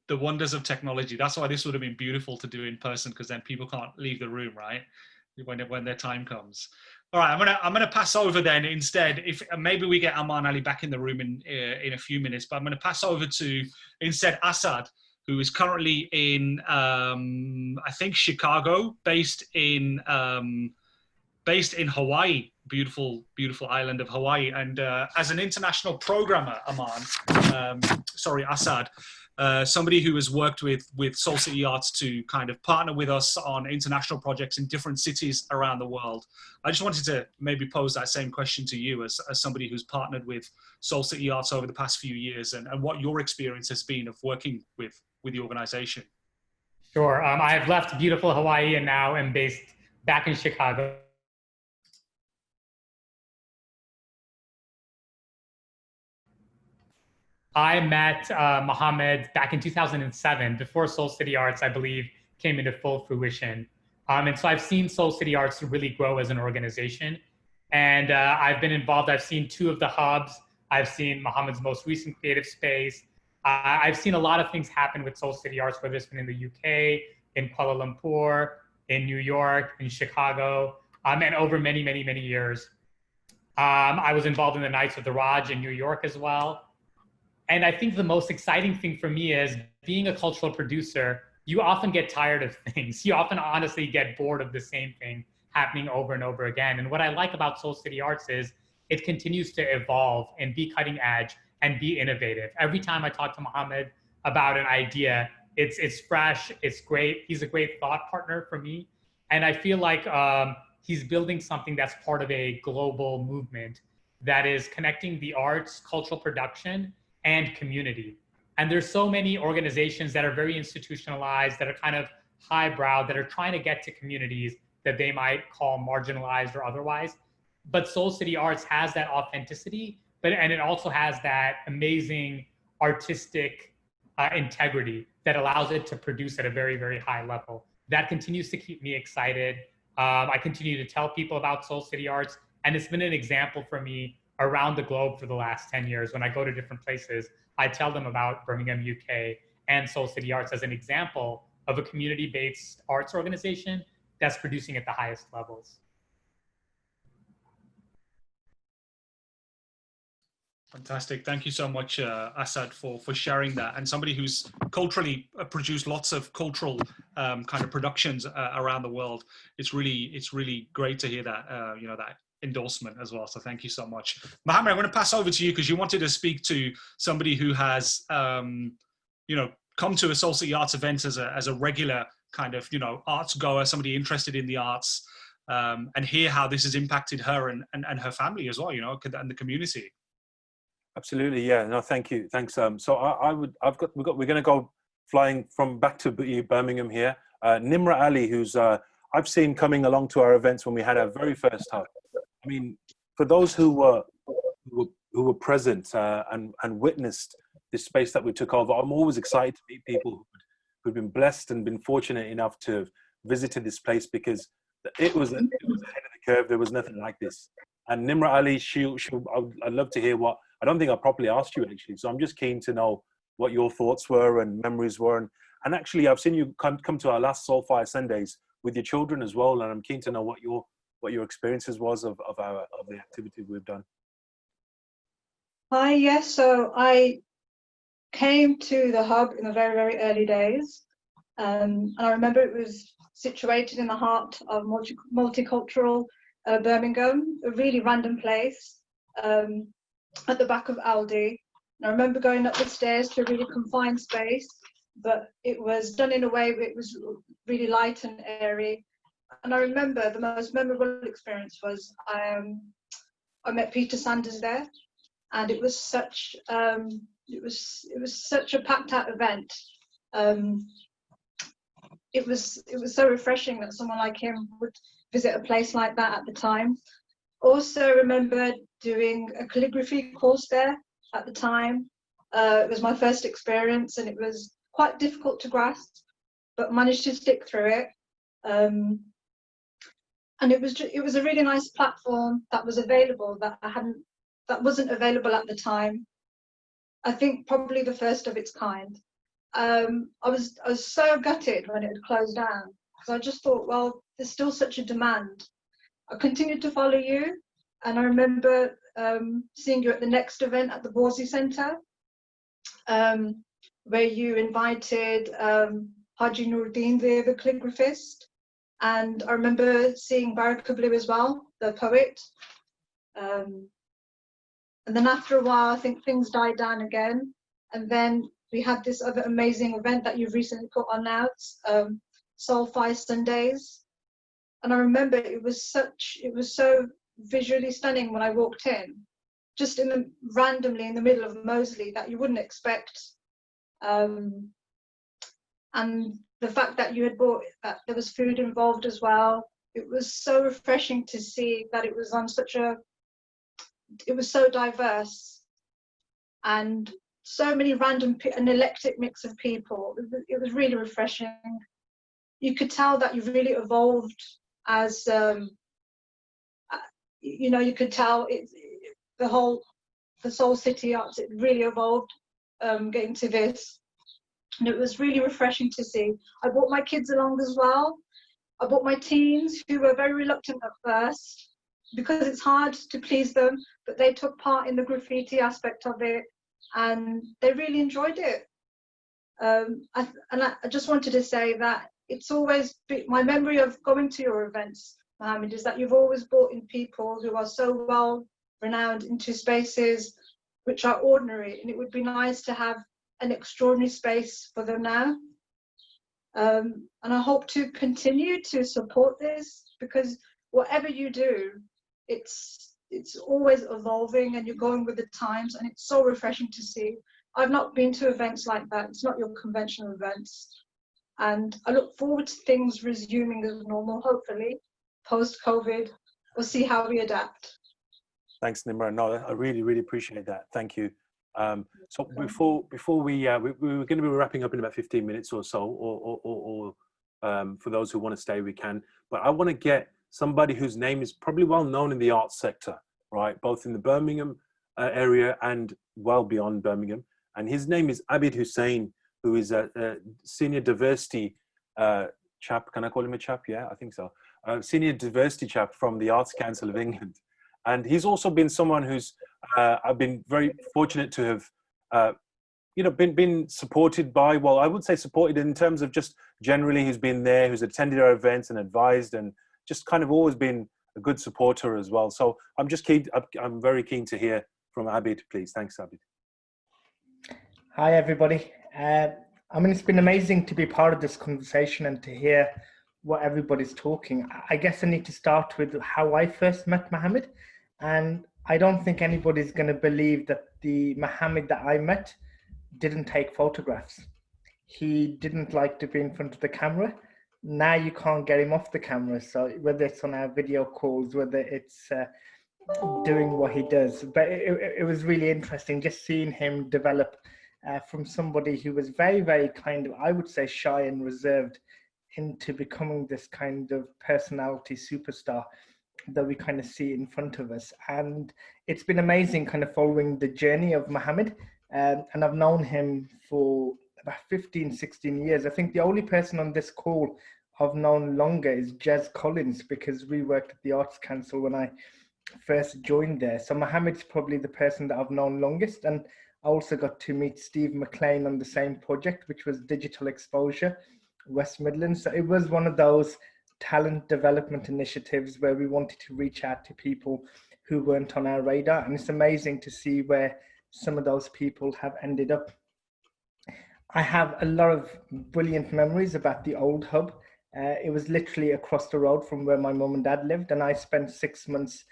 The wonders of technology. That's why this would have been beautiful to do in person, because then people can't leave the room, right? When their time comes. All right, I'm gonna pass over then instead. If maybe we get Aman Ali back in the room in a few minutes, but I'm gonna pass over to instead Asad, who is currently in, I think, Chicago, based in Hawaii, beautiful, beautiful island of Hawaii. And as an international programmer, Asad, somebody who has worked with Seoul City Arts to kind of partner with us on international projects in different cities around the world. I just wanted to maybe pose that same question to you as somebody who's partnered with Seoul City Arts over the past few years, and what your experience has been of working with the organization. Sure. I've left beautiful Hawaii and now am based back in Chicago. I met Mohammed back in 2007, before Seoul City Arts, I believe, came into full fruition. And so I've seen Seoul City Arts really grow as an organization. And I've been involved, I've seen 2 of the hubs. I've seen Mohammed's most recent creative space. I've seen a lot of things happen with Seoul City Arts, whether it's been in the UK, in Kuala Lumpur, in New York, in Chicago, and over many, many, many years. I was involved in the Nights of the Raj in New York as well. And I think the most exciting thing for me is being a cultural producer, you often get tired of things. You often honestly get bored of the same thing happening over and over again. And what I like about Seoul City Arts is it continues to evolve and be cutting edge and be innovative. Every time I talk to Mohammed about an idea, it's fresh, it's great. He's a great thought partner for me. And I feel like he's building something that's part of a global movement that is connecting the arts, cultural production, and community. And there's so many organizations that are very institutionalized, that are kind of highbrow, that are trying to get to communities that they might call marginalized or otherwise. But Seoul City Arts has that authenticity, and it also has that amazing artistic integrity that allows it to produce at a very, very high level. That continues to keep me excited. I continue to tell people about Seoul City Arts, and it's been an example for me around the globe for the last 10 years. When I go to different places, I tell them about Birmingham, UK, and Seoul City Arts as an example of a community-based arts organization that's producing at the highest levels. Fantastic. Thank you so much, Asad, for sharing that. And somebody who's culturally produced lots of cultural kind of productions around the world. It's really great to hear that, that endorsement as well. So thank you so much. Mohammed, I'm going to pass over to you because you wanted to speak to somebody who has, come to a Seoul City Arts event as a regular kind of, arts goer, somebody interested in the arts, and hear how this has impacted her and her family as well, and the community. Absolutely, yeah. No, thank you. Thanks. So we're going to go flying back to Birmingham here. Nimra Ali, who's I've seen coming along to our events when we had our very first hub. I mean, for those who were present and witnessed this space that we took over, I'm always excited to meet people who've been blessed and been fortunate enough to have visited this place, because it was ahead of the curve. There was nothing like this. And Nimra Ali, I'd love to hear what. I don't think I properly asked you actually, so I'm just keen to know what your thoughts were and memories were. And actually, I've seen you come to our last Soul Fire Sundays with your children as well, and I'm keen to know what your experiences was of the activity we've done. Hi, yes. So I came to the hub in the very, very early days, and I remember it was situated in the heart of multicultural Birmingham, a really random place. At the back of Aldi. And I remember going up the stairs to a really confined space, but it was done in a way that it was really light and airy. And I remember the most memorable experience was I met Peter Sanders there, and it was such it was such a packed out event. It was so refreshing that someone like him would visit a place like that at the time. Also remember doing a calligraphy course there at the time. It was my first experience, and it was quite difficult to grasp, but managed to stick through it. And it was a really nice platform that was available that wasn't available at the time. I think probably the first of its kind. I was so gutted when it had closed down, because I just thought, well, there's still such a demand. I continued to follow you, and I remember seeing you at the next event at the Borsey Centre, where you invited Haji Nuruddin, the calligraphist. And I remember seeing Baraka Blue as well, the poet. And then after a while, I think things died down again. And then we had this other amazing event that you've recently put on now, Soul Fire Sundays. And I remember it was so visually stunning when I walked in, just randomly in the middle of Moseley, that you wouldn't expect. And the fact that you had bought, that there was food involved as well, it was so refreshing to see that it was on it was so diverse and so many an eclectic mix of people. It was really refreshing. You could tell that you really evolved as, you could tell the Soul City Arts, it really evolved getting to this. And it was really refreshing to see. I brought my kids along as well. I brought my teens, who were very reluctant at first because it's hard to please them, but they took part in the graffiti aspect of it and they really enjoyed it. I just wanted to say that it's always my memory of going to your events, Mohammed, is that you've always brought in people who are so well renowned into spaces which are ordinary, and it would be nice to have an extraordinary space for them now. And I hope to continue to support this, because whatever you do, it's always evolving and you're going with the times, and it's so refreshing to see. I've not been to events like that. It's not your conventional events. And I look forward to things resuming as normal, hopefully, post-COVID. We'll see how we adapt. Thanks, Nimra. No, I really, really appreciate that. Thank you. So before we were going to be wrapping up in about 15 minutes or so, or for those who want to stay, we can. But I want to get somebody whose name is probably well known in the arts sector, right? Both in the Birmingham area and well beyond Birmingham. And his name is Abid Hussein, who is a senior diversity chap. Can I call him a chap? Yeah, I think so. Senior diversity chap from the Arts Council of England. And he's also been someone who's, I've been very fortunate to have, been supported by, well, I would say supported in terms of just generally who's been there, who's attended our events and advised, and just kind of always been a good supporter as well. So I'm just keen, I'm very keen to hear from Abid, please. Thanks, Abid. Hi, everybody. I mean, it's been amazing to be part of this conversation and to hear what everybody's talking. I guess I need to start with how I first met Mohammed. And I don't think anybody's going to believe that the Mohammed that I met didn't take photographs. He didn't like to be in front of the camera. Now you can't get him off the camera. So whether it's on our video calls, whether it's doing what he does. But it was really interesting just seeing him develop from somebody who was very, very kind of, I would say, shy and reserved, into becoming this kind of personality superstar that we kind of see in front of us. And it's been amazing kind of following the journey of Mohammed. And I've known him for about 15, 16 years. I think the only person on this call I've known longer is Jez Collins, because we worked at the Arts Council when I first joined there. So Mohammed's probably the person that I've known longest. And I also got to meet Steve McLean on the same project, which was Digital Exposure West Midlands. So it was one of those talent development initiatives where we wanted to reach out to people who weren't on our radar. And it's amazing to see where some of those people have ended up. I have a lot of brilliant memories about the old hub. It was literally across the road from where my mum and dad lived. And I spent 6 months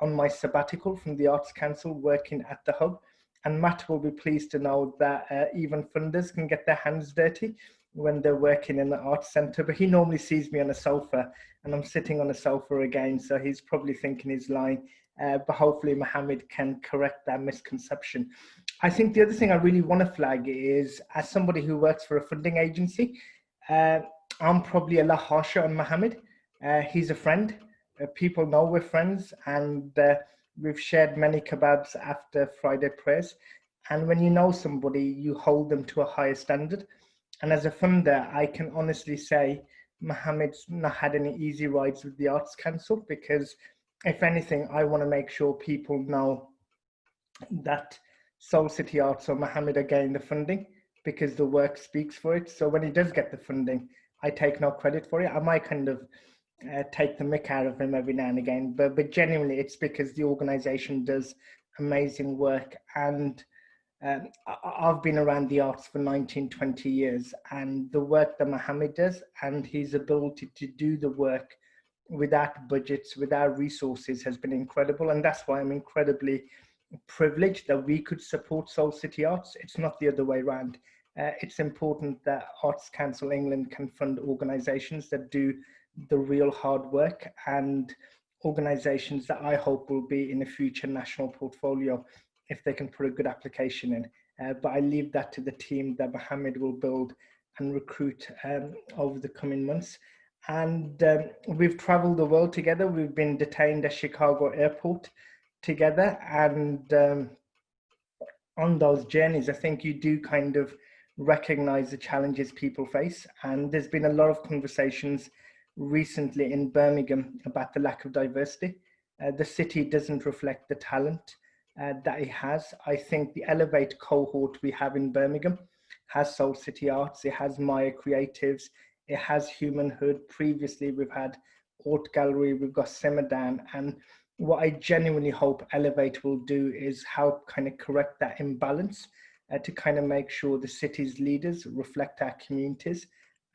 on my sabbatical from the Arts Council working at the hub. And Matt will be pleased to know that even funders can get their hands dirty when they're working in the arts centre, but he normally sees me on a sofa and I'm sitting on a sofa again, so he's probably thinking he's lying, but hopefully Mohammed can correct that misconception. I think the other thing I really want to flag is, as somebody who works for a funding agency, I'm probably a lot harsher on Mohammed. He's a friend, people know we're friends, and we've shared many kebabs after Friday prayers, and when you know somebody, you hold them to a higher standard. And as a funder, I can honestly say Mohammed's not had any easy rides with the Arts Council, because if anything, I want to make sure people know that Soul City Arts or Mohammed are getting the funding because the work speaks for it. So when he does get the funding, I take no credit for it. I might kind of take the mick out of him every now and again, but genuinely it's because the organization does amazing work. And I've been around the arts for 19, 20 years, and the work that Mohammed does and his ability to do the work without budgets, without resources has been incredible. And that's why I'm incredibly privileged that we could support Seoul City Arts. It's not the other way around. It's important that Arts Council England can fund organisations that do the real hard work, and organisations that I hope will be in a future national portfolio if they can put a good application in. But I leave that to the team that Mohammed will build and recruit over the coming months. And we've travelled the world together. We've been detained at Chicago airport together. And on those journeys, I think you do kind of recognise the challenges people face. And there's been a lot of conversations recently in Birmingham about the lack of diversity. The city doesn't reflect the talent that it has. I think the Elevate cohort we have in Birmingham has Seoul City Arts, it has Maya Creatives, it has Humanhood. Previously, we've had Art Gallery, we've got Simmerdown. And what I genuinely hope Elevate will do is help kind of correct that imbalance to kind of make sure the city's leaders reflect our communities.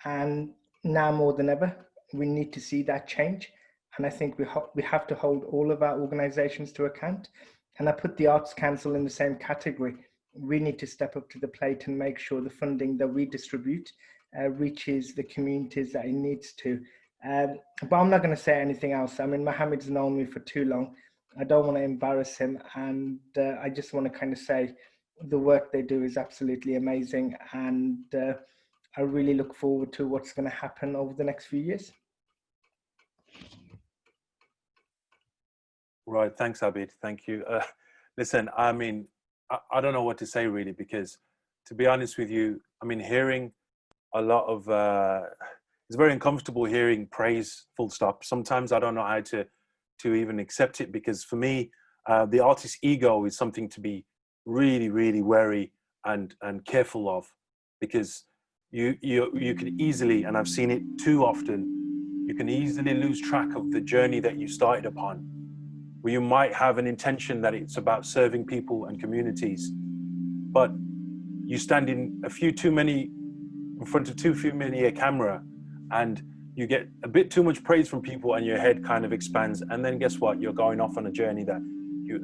And now more than ever, we need to see that change. And I think we have to hold all of our organisations to account. And I put the Arts Council in the same category. We need to step up to the plate and make sure the funding that we distribute reaches the communities that it needs to. But I'm not going to say anything else. I mean, Mohammed's known me for too long. I don't want to embarrass him. And I just want to kind of say the work they do is absolutely amazing. And I really look forward to what's going to happen over the next few years. Right, thanks, Abid. Thank you. Listen, I mean, I don't know what to say really, because to be honest with you, I mean, hearing a lot of, it's very uncomfortable hearing praise, full stop. Sometimes I don't know how to even accept it, because for me, the artist's ego is something to be really, really wary and careful of, because you can easily, and I've seen it too often, you can easily lose track of the journey that you started upon, where you might have an intention that it's about serving people and communities, but you stand in front of too many a camera, and you get a bit too much praise from people and your head kind of expands, and then guess what, you're going off on a journey that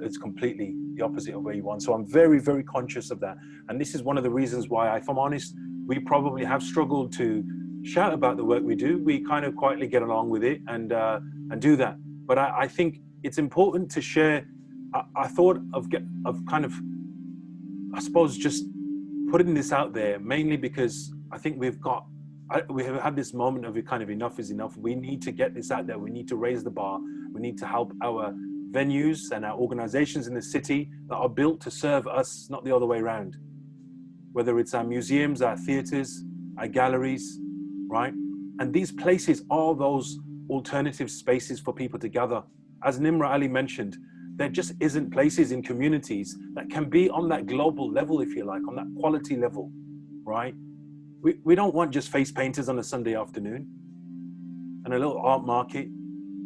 it's completely the opposite of where you want. So I'm very, very conscious of that, and this is one of the reasons why, if I'm honest, we probably have struggled to shout about the work we do. We kind of quietly get along with it and do that, but I think it's important to share. I thought of kind of, I suppose, just putting this out there, mainly because I think we have had this moment of kind of enough is enough. We need to get this out there. We need to raise the bar. We need to help our venues and our organizations in the city that are built to serve us, not the other way around. Whether it's our museums, our theaters, our galleries, right? And these places are those alternative spaces for people to gather. As Nimra Ali mentioned, there just isn't places in communities that can be on that global level, if you like, on that quality level, right? We don't want just face painters on a Sunday afternoon and a little art market,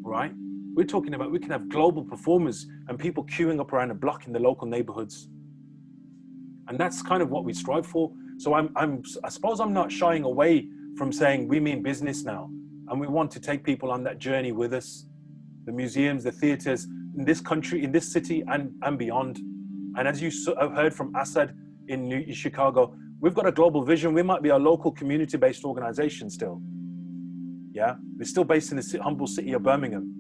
right? We're talking about, we can have global performers and people queuing up around a block in the local neighborhoods. And that's kind of what we strive for. So I suppose I'm not shying away from saying we mean business now, and we want to take people on that journey with us. The museums, the theaters in this country, in this city and beyond. And as you have heard from Asad in Chicago, we've got a global vision. We might be a local community-based organization still. Yeah, we're still based in the humble city of Birmingham,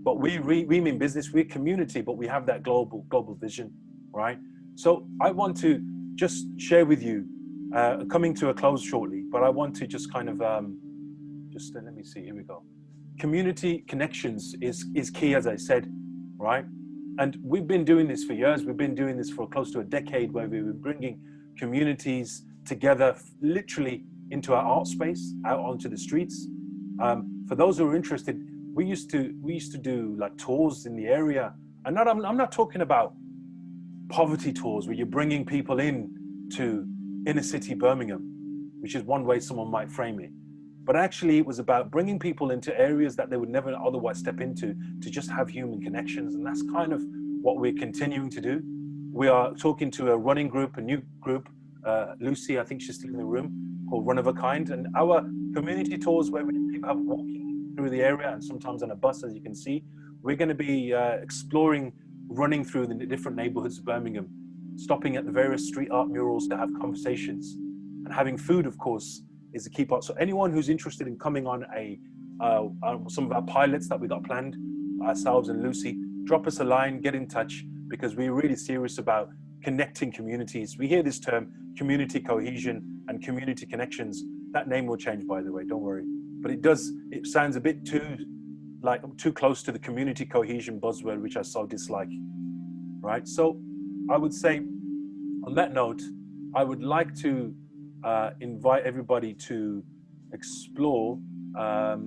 but we mean business, we're community, but we have that global vision, right? So I want to just share with you, coming to a close shortly, but I want to just kind of, let me see, here we go. Community connections is key, as I said, right? And we've been doing this for years. We've been doing this for close to a decade, where we've been bringing communities together, literally into our art space, out onto the streets. For those who are interested, we used to do like tours in the area, and I'm not talking about poverty tours where you're bringing people in to inner city Birmingham, which is one way someone might frame it. But actually, it was about bringing people into areas that they would never otherwise step into to just have human connections. And that's kind of what we're continuing to do. We are talking to a running group, a new group, Lucy, I think she's still in the room, called Run of a Kind. And our community tours where people have walking through the area and sometimes on a bus, as you can see, we're going to be exploring running through the different neighborhoods of Birmingham, stopping at the various street art murals to have conversations, and having food, of course, is a key part. So anyone who's interested in coming on some of our pilots that we got planned, ourselves and Lucy, drop us a line, get in touch, because we're really serious about connecting communities. We hear this term, community cohesion and community connections. That name will change, by the way, don't worry. But it sounds a bit too close to the community cohesion buzzword, which I so dislike, right? So I would say, on that note, I would like to invite everybody to explore our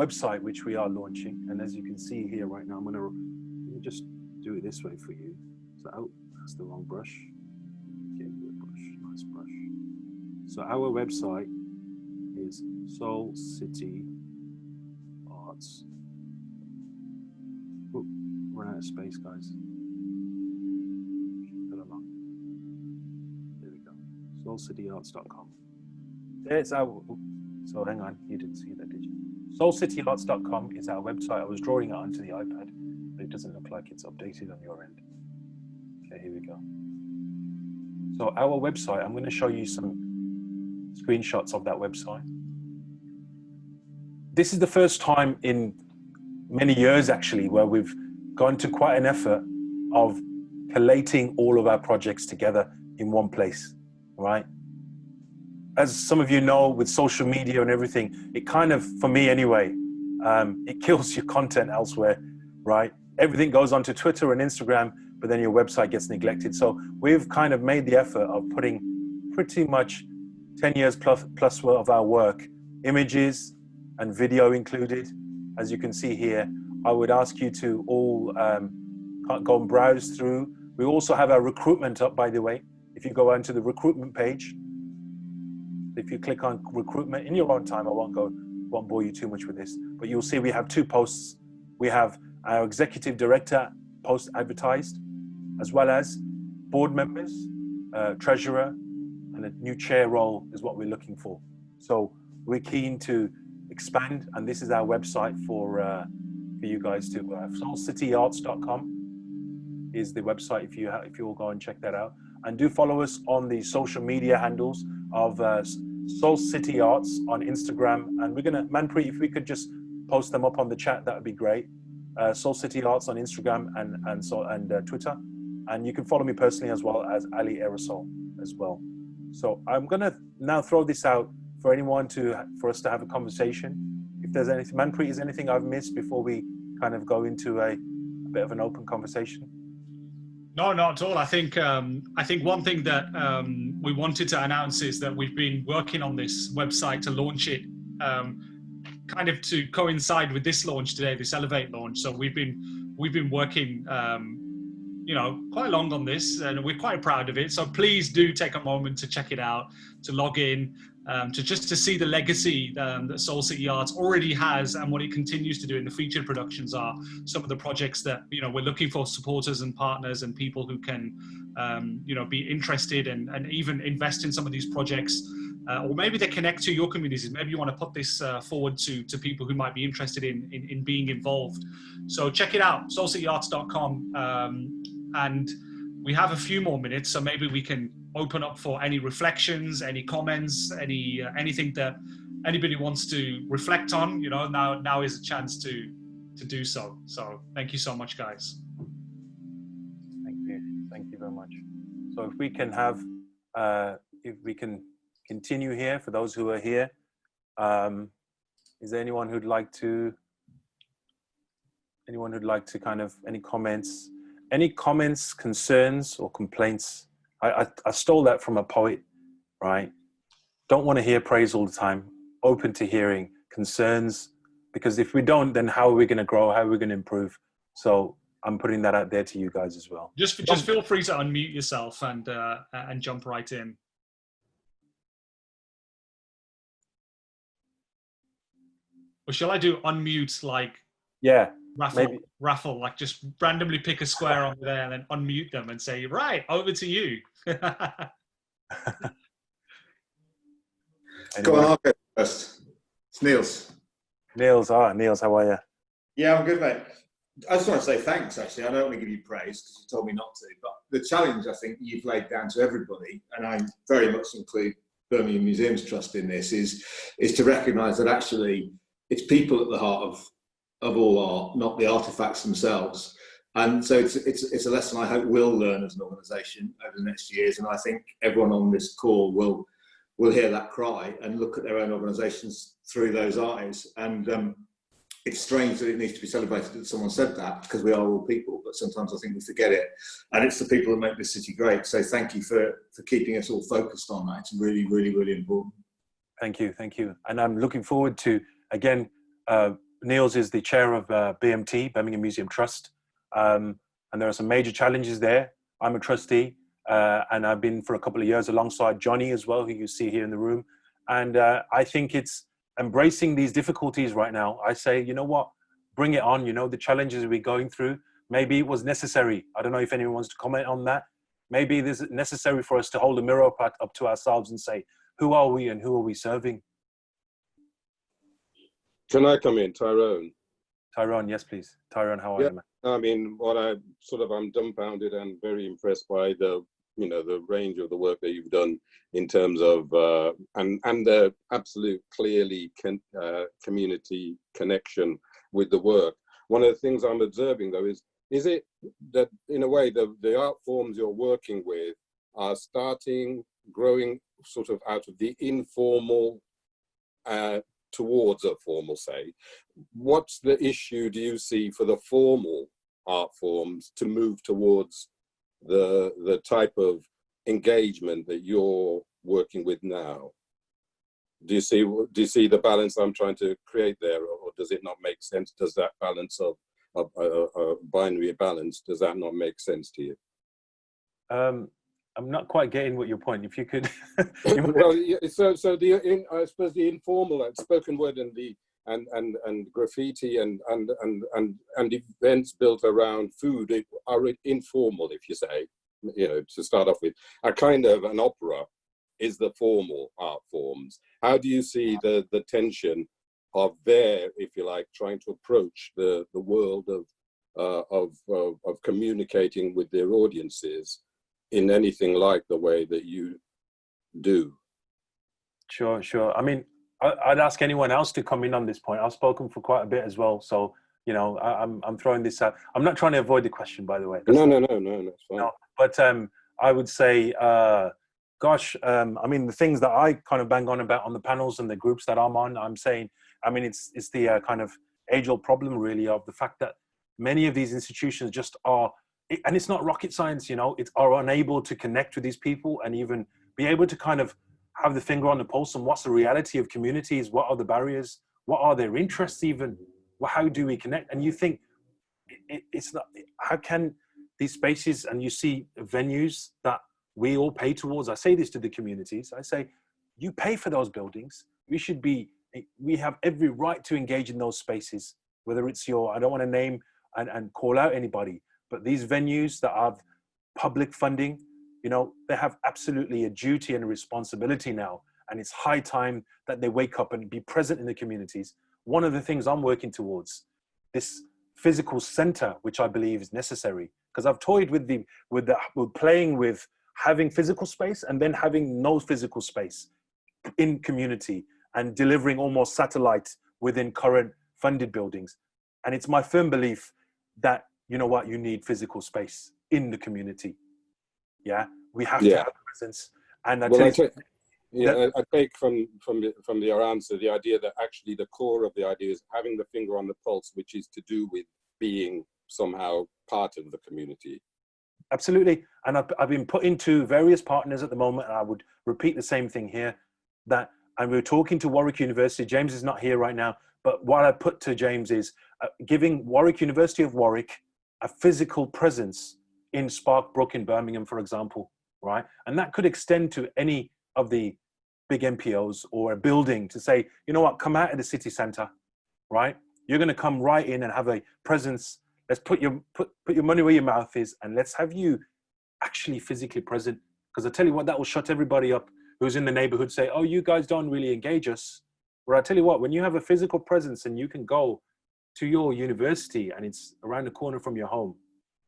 website, which we are launching. And as you can see here right now, let me just do it this way for you. So, oh, that's the wrong brush. Get you a brush, nice brush. So our website is Seoul City Arts. Oh, run out of space, guys. There we go. SeoulCityArts.com. There's our. So hang on, you didn't see that, did you? SeoulCityArts.com is our website. I was drawing it onto the iPad, but it doesn't look like it's updated on your end. Okay, here we go. So our website, I'm going to show you some screenshots of that website. This is the first time in many years, actually, where we've gone to quite an effort of collating all of our projects together in one place, right? As some of you know, with social media and everything, it kind of, for me anyway, it kills your content elsewhere, right? Everything goes onto Twitter and Instagram, but then your website gets neglected. So we've kind of made the effort of putting pretty much 10 years plus of our work, images and video included. As you can see here, I would ask you to all go and browse through. We also have our recruitment up, by the way. If you go onto the recruitment page, if you click on recruitment in your own time, I won't bore you too much with this, but you'll see we have 2 posts. We have our executive director post advertised, as well as board members, treasurer, and a new chair role is what we're looking for. So we're keen to expand, and this is our website for you guys to soulcityarts.com is the website if you all go and check that out. And do follow us on the social media handles of Seoul City Arts on Instagram. And we're gonna, Manpreet, if we could just post them up on the chat, that would be great. Seoul City Arts on Instagram and Twitter. And you can follow me personally as well as Ali Aerosol as well. So I'm gonna now throw this out for anyone for us to have a conversation. If there's anything, Manpreet, is anything I've missed before we kind of go into a bit of an open conversation? No, not at all. I think one thing that we wanted to announce is that we've been working on this website to launch it kind of to coincide with this launch today, this Elevate launch. So we've been working quite long on this, and we're quite proud of it. So please do take a moment to check it out, to log in, to see the legacy that Seoul City Arts already has, and what it continues to do in the featured productions are some of the projects that we're looking for supporters and partners and people who can be interested and even invest in some of these projects, or maybe they connect to your communities. Maybe you want to put this forward to people who might be interested in being involved. So check it out, soulcityarts.com, and we have a few more minutes, so maybe we can open up for any reflections, any comments, anything that anybody wants to reflect on. Now is a chance to do so. So thank you so much, guys. Thank you very much. So if we can continue here for those who are here. Is there anyone who'd like to kind of, any comments, concerns, or complaints? I stole that from a poet, right? Don't want to hear praise all the time. Open to hearing concerns, because if we don't, then how are we going to grow? How are we going to improve? So I'm putting that out there to you guys as well. Just feel free to unmute yourself and jump right in. Or shall I do unmute, like Yeah, raffle, like just randomly pick a square on there and then unmute them and say, right, over to you. Go on, I'll go first. It's Niels. Niels, how are you? Yeah, I'm good, mate. I just want to say thanks, actually. I don't want to give you praise because you told me not to, but the challenge I think you've laid down to everybody, and I very much include Birmingham Museums Trust in this, is to recognise that actually it's people at the heart of all art, not the artefacts themselves. And so it's a lesson I hope we'll learn as an organisation over the next years, and I think everyone on this call will hear that cry and look at their own organisations through those eyes. And it's strange that it needs to be celebrated that someone said that, because we are all people, but sometimes I think we forget it. And it's the people that make this city great. So thank you for keeping us all focused on that. It's really, really, really important. Thank you. And I'm looking forward to, again, Niels is the chair of BMT, Birmingham Museum Trust. And there are some major challenges there. I'm a trustee, and I've been for a couple of years alongside Johnny as well, who you see here in the room. And I think it's embracing these difficulties right now. I say, you know what, bring it on. You know, the challenges we're going through, maybe it was necessary. I don't know if anyone wants to comment on that. Maybe it is necessary for us to hold a mirror up to ourselves and say, who are we and who are we serving? Can I come in, Tyrone? Tyrone, yes, please. Tyrone, how are you, man? I mean, I'm dumbfounded and very impressed by the range of the work that you've done in terms of, and the absolute clearly community connection with the work. One of the things I'm observing though is it that in a way the art forms you're working with are growing sort of out of the informal towards a formal, say? What's the issue do you see for the formal art forms to move towards the type of engagement that you're working with now? Do you see the balance I'm trying to create there, or does it not make sense? Does that balance of binary balance, does that not make sense to you? I'm not quite getting what your point. If you could. Well, so I suppose the informal spoken word and graffiti and events built around food are informal, if you say, to start off with. A kind of an opera is the formal art forms. How do you see the tension of their, if you like, trying to approach the world of communicating with their audiences in anything like the way that you do? Sure. I mean, I'd ask anyone else to come in on this point. I've spoken for quite a bit as well, so I'm throwing this out. I'm not trying to avoid the question, by the way. No, that's fine. No, but I would say, I mean, the things that I kind of bang on about on the panels and the groups that I'm on, I'm saying, I mean, it's the kind of age-old problem, really, of the fact that many of these institutions just are, and it's not rocket science, are unable to connect with these people and even be able to kind of have the finger on the pulse on what's the reality of communities, what are the barriers, what are their interests even, how do we connect? And you think, it's not, how can these spaces, and you see venues that we all pay towards, I say this to the communities, I say, you pay for those buildings, we have every right to engage in those spaces, whether it's I don't want to name and call out anybody, but these venues that have public funding, they have absolutely a duty and a responsibility now. And it's high time that they wake up and be present in the communities. One of the things I'm working towards, this physical center, which I believe is necessary, because I've toyed with playing with having physical space and then having no physical space in community and delivering almost satellite within current funded buildings. And it's my firm belief that, you need physical space in the community. Yeah, we have to have presence. And I take from your answer the idea that actually the core of the idea is having the finger on the pulse, which is to do with being somehow part of the community. Absolutely. And I've been put into various partners at the moment, and I would repeat the same thing here, and we're talking to Warwick University. James is not here right now, but what I put to James is giving Warwick University of Warwick a physical presence in Spark Brook in Birmingham, for example, right? And that could extend to any of the big MPOs or a building to say, you know what, come out of the city centre, right? You're going to come right in and have a presence. Let's put your money where your mouth is, and let's have you actually physically present. Because I tell you what, that will shut everybody up who's in the neighborhood, say, oh, you guys don't really engage us. Or I tell you what, when you have a physical presence and you can go to your university and it's around the corner from your home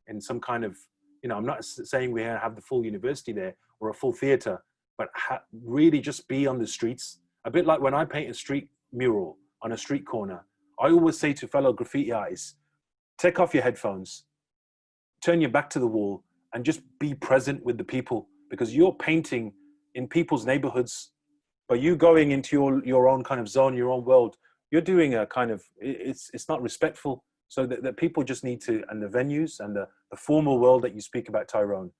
in some kind of, you know, I'm not saying we have the full university there or a full theater, but really just be on the streets. A bit like when I paint a street mural on a street corner, I always say to fellow graffiti artists, take off your headphones, turn your back to the wall, and just be present with the people, because you're painting in people's neighborhoods. But you going into your own kind of zone, your own world, you're doing a kind of, it's not respectful. So that people just need to, and the venues and the formal world that you speak about, Tyrone,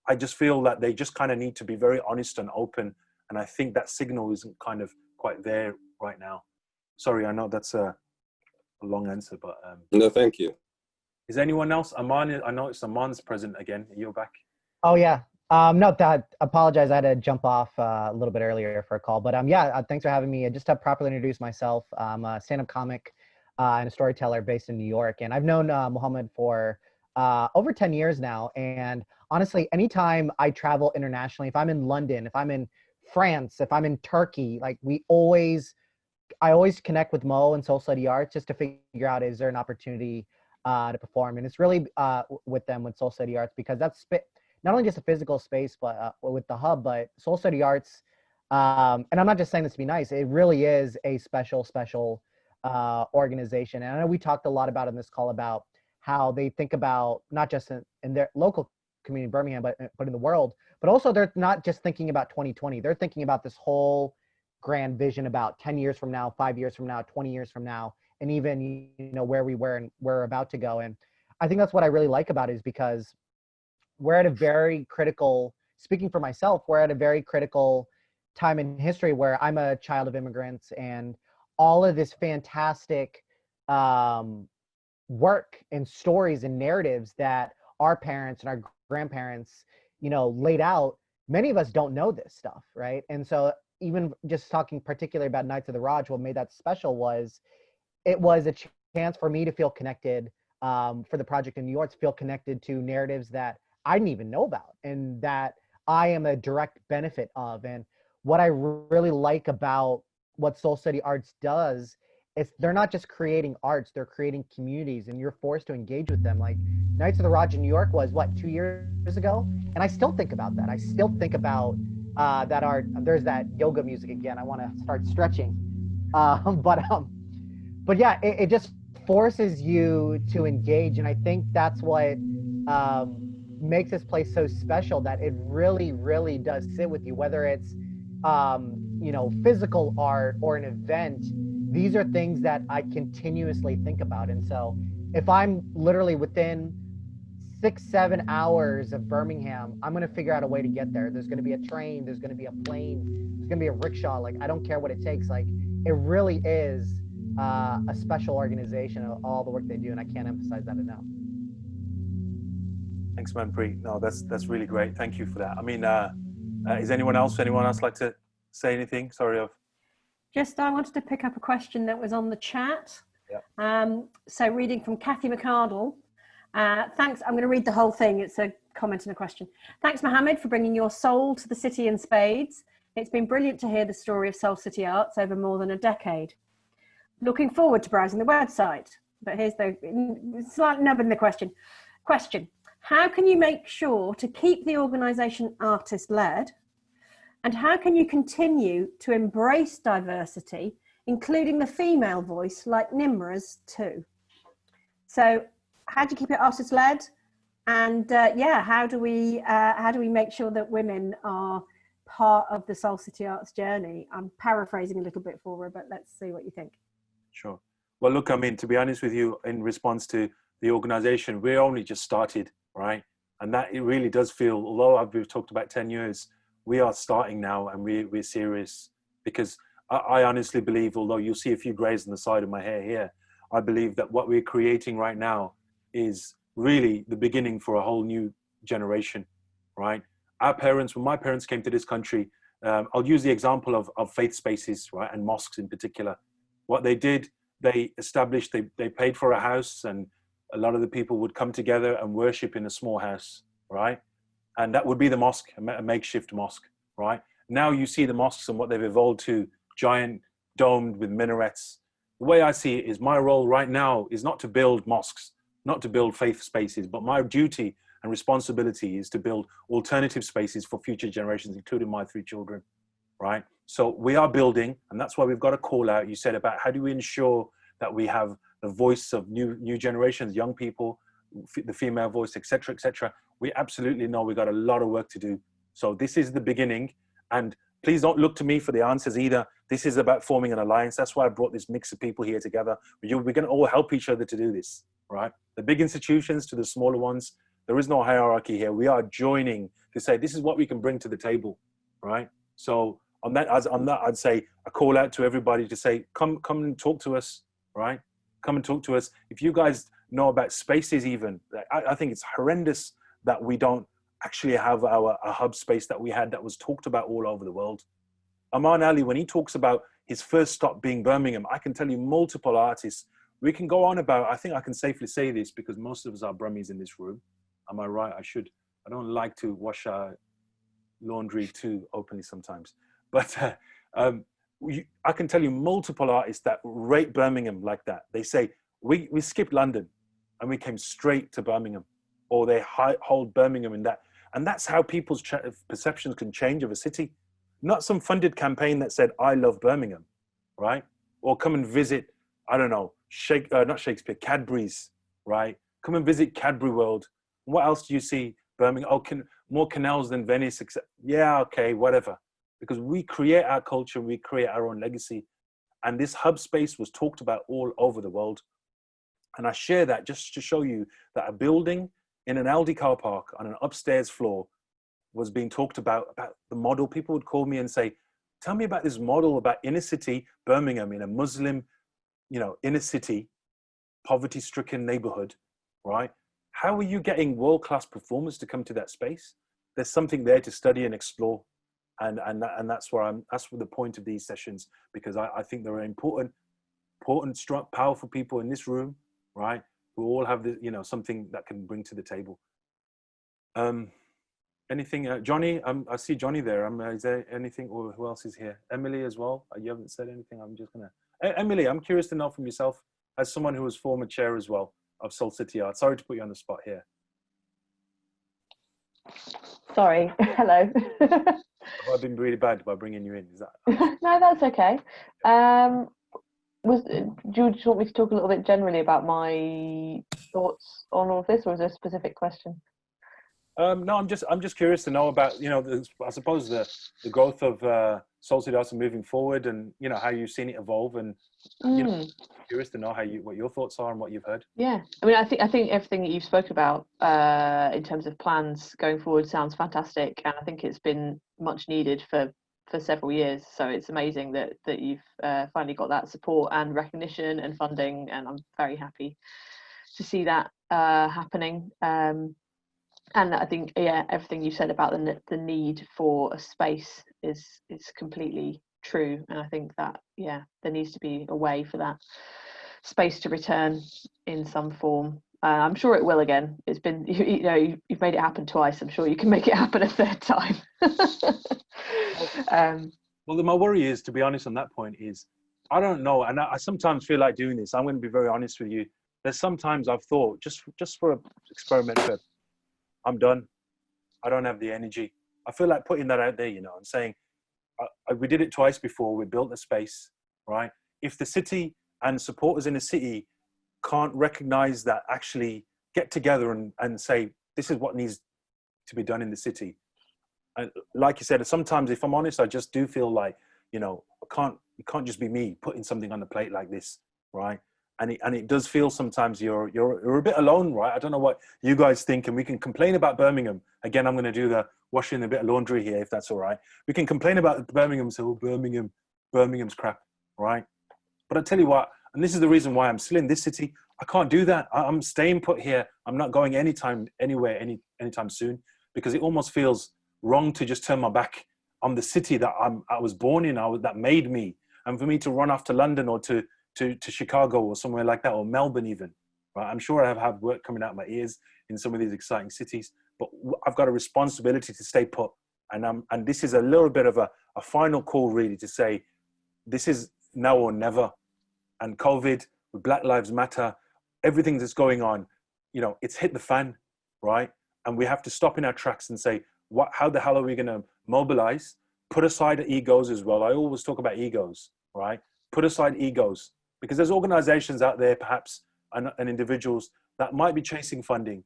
I just feel that they just kind of need to be very honest and open. And I think that signal isn't kind of quite there right now. Sorry, I know that's a long answer, but. No, thank you. Is anyone else? Aman, I noticed Aman's present again. You're back. Oh, yeah. No, apologize. I had to jump off a little bit earlier for a call, but yeah, thanks for having me. Just to properly introduce myself, I'm a stand-up comic and a storyteller based in New York. And I've known Mohammed for over 10 years now. And honestly, anytime I travel internationally, if I'm in London, if I'm in France, if I'm in Turkey, like I always connect with Mo and Soul Study Arts just to figure out, is there an opportunity to perform? And it's really with them with Soul Study Arts, because that's not only just a physical space, but with the hub, but Soul Study Arts. And I'm not just saying this to be nice. It really is a special organization. And I know we talked a lot about in this call about how they think about not just in their local community in Birmingham, but in the world, but also they're not just thinking about 2020. They're thinking about this whole grand vision about 10 years from now, 5 years from now, 20 years from now, and even, you know, where we were and where we're about to go. And I think that's what I really like about it, is because we're at a very critical, speaking for myself, we're at a very critical time in history where I'm a child of immigrants, and all of this fantastic work and stories and narratives that our parents and our grandparents, you know, laid out, many of us don't know this stuff, right? And so even just talking particularly about Nights of the Raj, what made that special was it was a chance for me to feel connected for the project in New York, to feel connected to narratives that I didn't even know about and that I am a direct benefit of. And what I really like about what Soul Study Arts does is they're not just creating arts, they're creating communities, and you're forced to engage with them. Like Nights of the Raj in New York was, what, 2 years ago? And I still think about that. I still think about that art. There's that yoga music again. I want to start stretching. But yeah, it just forces you to engage. And I think that's what makes this place so special, that it really, really does sit with you, whether it's, you know, physical art or an event. These are things that I continuously think about. And so if I'm literally within 6-7 hours of Birmingham, I'm going to figure out a way to get there. There's going to be a train, there's going to be a plane, there's going to be a rickshaw. Like, I don't care what it takes. Like, it really is a special organization, all the work they do. And I can't emphasize that enough. Thanks, Manpreet. No, that's really great. Thank you for that. I mean, is anyone else like to say anything? Sorry, I wanted to pick up a question that was on the chat. Yeah. So reading from Kathy McArdle. Thanks. I'm going to read the whole thing. It's a comment and a question. Thanks, Mohammed, for bringing your soul to the city in spades. It's been brilliant to hear the story of Soul City Arts over more than a decade. Looking forward to browsing the website. But here's the slight nub in the question. How can you make sure to keep the organisation artist-led? And how can you continue to embrace diversity, including the female voice like Nimra's too? So how do you keep it artist-led? And yeah, how do we make sure that women are part of the Soul City Arts journey? I'm paraphrasing a little bit for her, but let's see what you think. Sure. Well, look, I mean, to be honest with you, in response to the organisation, we're only just started, right? And that it really does feel, although we've talked about 10 years, we are starting now, and we're serious, because I honestly believe, although you'll see a few grays on the side of my hair here, I believe that what we're creating right now is really the beginning for a whole new generation, right? Our parents, when my parents came to this country, I'll use the example of faith spaces, right? And mosques in particular. What they did, they established, they paid for a house, and a lot of the people would come together and worship in a small house, right? And that would be the mosque, a makeshift mosque, right? Now you see the mosques and what they've evolved to, giant domed with minarets. The way I see it is my role right now is not to build mosques, not to build faith spaces, but my duty and responsibility is to build alternative spaces for future generations, including my 3 children, right? So we are building, and that's why we've got a call out. You said about how do we ensure that we have the voice of new generations, young people, the female voice, etc., etc. We absolutely know we've got a lot of work to do. So this is the beginning, and please don't look to me for the answers either. This is about forming an alliance. That's why I brought this mix of people here together. We're going to all help each other to do this, right? The big institutions to the smaller ones. There is no hierarchy here. We are joining to say this is what we can bring to the table, right? So on that, I'd say a call out to everybody to say, come and talk to us, right? Come and talk to us. If you guys know about spaces even, I think it's horrendous that we don't actually have a hub space that we had that was talked about all over the world. Mohammed Ali, when he talks about his first stop being Birmingham, I can tell you multiple artists. We can go on about, I think I can safely say this because most of us are Brummies in this room. Am I right? I don't like to wash our laundry too openly sometimes. But I can tell you multiple artists that rate Birmingham like that. They say, we skipped London and we came straight to Birmingham, or they hold Birmingham in that. And that's how people's perceptions can change of a city. Not some funded campaign that said, I love Birmingham, right? Or come and visit, I don't know, not Shakespeare, Cadbury's, right? Come and visit Cadbury World. What else do you see? Birmingham, oh, more canals than Venice, except, yeah, okay, whatever. Because we create our culture, we create our own legacy. And this hub space was talked about all over the world. And I share that just to show you that a building in an Aldi car park on an upstairs floor was being talked about the model. People would call me and say, tell me about this model about inner city Birmingham in a Muslim, inner city, poverty-stricken neighborhood, right? How are you getting world-class performers to come to that space? There's something there to study and explore. And that's that's the point of these sessions, because I think there are important, strong, powerful people in this room, right? Who all have the, something that can bring to the table. Anything, Johnny? I see Johnny there. Is there anything, or who else is here? Emily as well. You haven't said anything. I'm just gonna. Emily, I'm curious to know from yourself, as someone who was former chair as well of Seoul City Art. Sorry to put you on the spot here. Sorry. Hello. Have I been really bad by bringing you in? Is that? No, that's okay. Do you want me to talk a little bit generally about my thoughts on all of this, or is there a specific question? No, I'm just curious to know about, I suppose the growth of Seoul City Arts and moving forward, and how you've seen it evolve, and curious to know what your thoughts are and what you've heard. Yeah, I mean, I think everything that you've spoken about in terms of plans going forward sounds fantastic, and I think it's been much needed for several years. So it's amazing that you've finally got that support and recognition and funding, and I'm very happy to see that happening. And I think, yeah, everything you said about the need for a space is completely true. And I think that, yeah, there needs to be a way for that space to return in some form. I'm sure it will again. It's been, you've made it happen twice. I'm sure you can make it happen a third time. Well, my worry is, to be honest on that point, is I don't know. And I sometimes feel like doing this. I'm going to be very honest with you. There's sometimes I've thought, just for an experiment, I'm done. I don't have the energy. I feel like putting that out there, and saying, we did it twice before. We built a space, right? If the city and supporters in the city can't recognize that, actually get together and say, this is what needs to be done in the city. And like you said, sometimes, if I'm honest, I just do feel like, it can't just be me putting something on the plate like this, right? And it does feel sometimes you're a bit alone, right? I don't know what you guys think, and we can complain about Birmingham. Again, I'm going to do the washing a bit of laundry here, if that's all right. We can complain about Birmingham, so Birmingham's crap, right? But I tell you what, and this is the reason why I'm still in this city. I can't do that. I'm staying put here. I'm not going anytime soon, because it almost feels wrong to just turn my back on the city that I was born in, that made me. And for me to run off to London or to to Chicago or somewhere like that, or Melbourne even. Right? I'm sure I have work coming out of my ears in some of these exciting cities, but I've got a responsibility to stay put. And this is a little bit of a final call, really, to say this is now or never. And COVID, with Black Lives Matter, everything that's going on, you know, it's hit the fan, right? And we have to stop in our tracks and say, how the hell are we going to mobilize? Put aside egos as well. I always talk about egos, right? Put aside egos, because there's organizations out there, perhaps, and individuals that might be chasing funding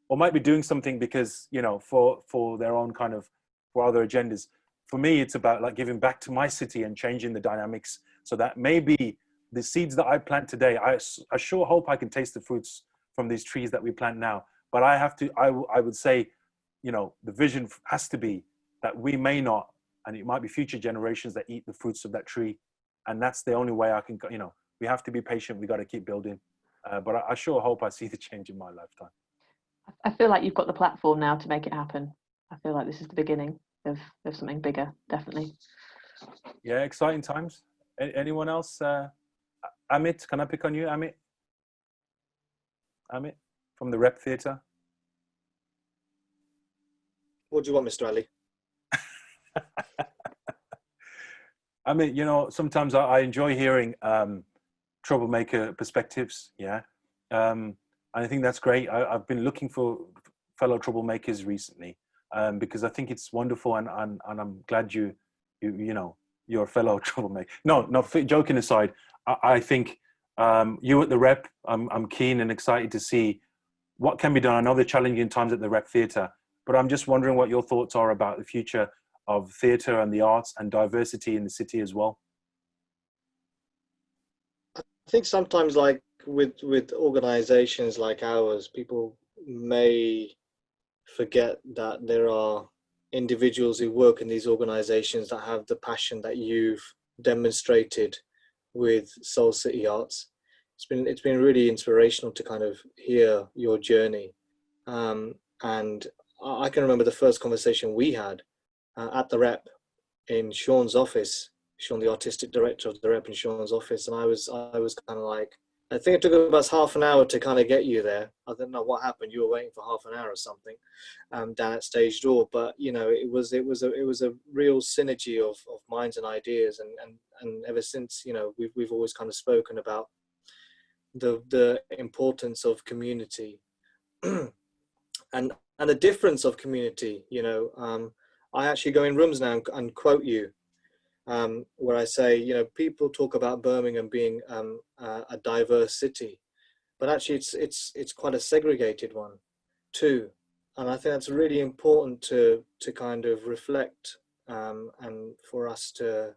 or might be doing something because, you know, for their own kind of, for other agendas. For me, it's about like giving back to my city and changing the dynamics so that maybe the seeds that I plant today, I sure hope I can taste the fruits from these trees that we plant now. But I have to, I would say, you know, the vision has to be that we may not, and it might be future generations that eat the fruits of that tree. And that's the only way I can, you know, we have to be patient. We got to keep building. But I sure hope I see the change in my lifetime. I feel like you've got the platform now to make it happen. I feel like this is the beginning of something bigger, definitely. Yeah, exciting times. Anyone else? Amit, can I pick on you, Amit? Amit, from the Rep Theatre. What do you want, Mr. Ali? I mean, you know, sometimes I enjoy hearing troublemaker perspectives, yeah. And I think that's great. I've been looking for fellow troublemakers recently because I think it's wonderful, and I'm glad you know, you're a fellow troublemaker. No, joking aside, I think you at the Rep, I'm keen and excited to see what can be done. I know they're challenging times at the Rep Theatre, but I'm just wondering what your thoughts are about the future of theatre and the arts and diversity in the city as well. I think sometimes, like with organizations like ours, people may forget that there are individuals who work in these organizations that have the passion that you've demonstrated with Seoul City Arts. It's been really inspirational to kind of hear your journey, and I can remember the first conversation we had at the Rep in Sean's office. Sean, the artistic director of the Rep, in Sean's office, and I was kind of like, I think it took about half an hour to kind of get you there. I don't know what happened. You were waiting for half an hour or something down at stage door. But you know, it was a real synergy of minds and ideas, and ever since, you know, we've always kind of spoken about the importance of community and the difference of community. You know, I actually go in rooms now and quote you. Where I say, you know, people talk about Birmingham being a diverse city, but actually it's quite a segregated one too. And I think that's really important to kind of reflect and for us to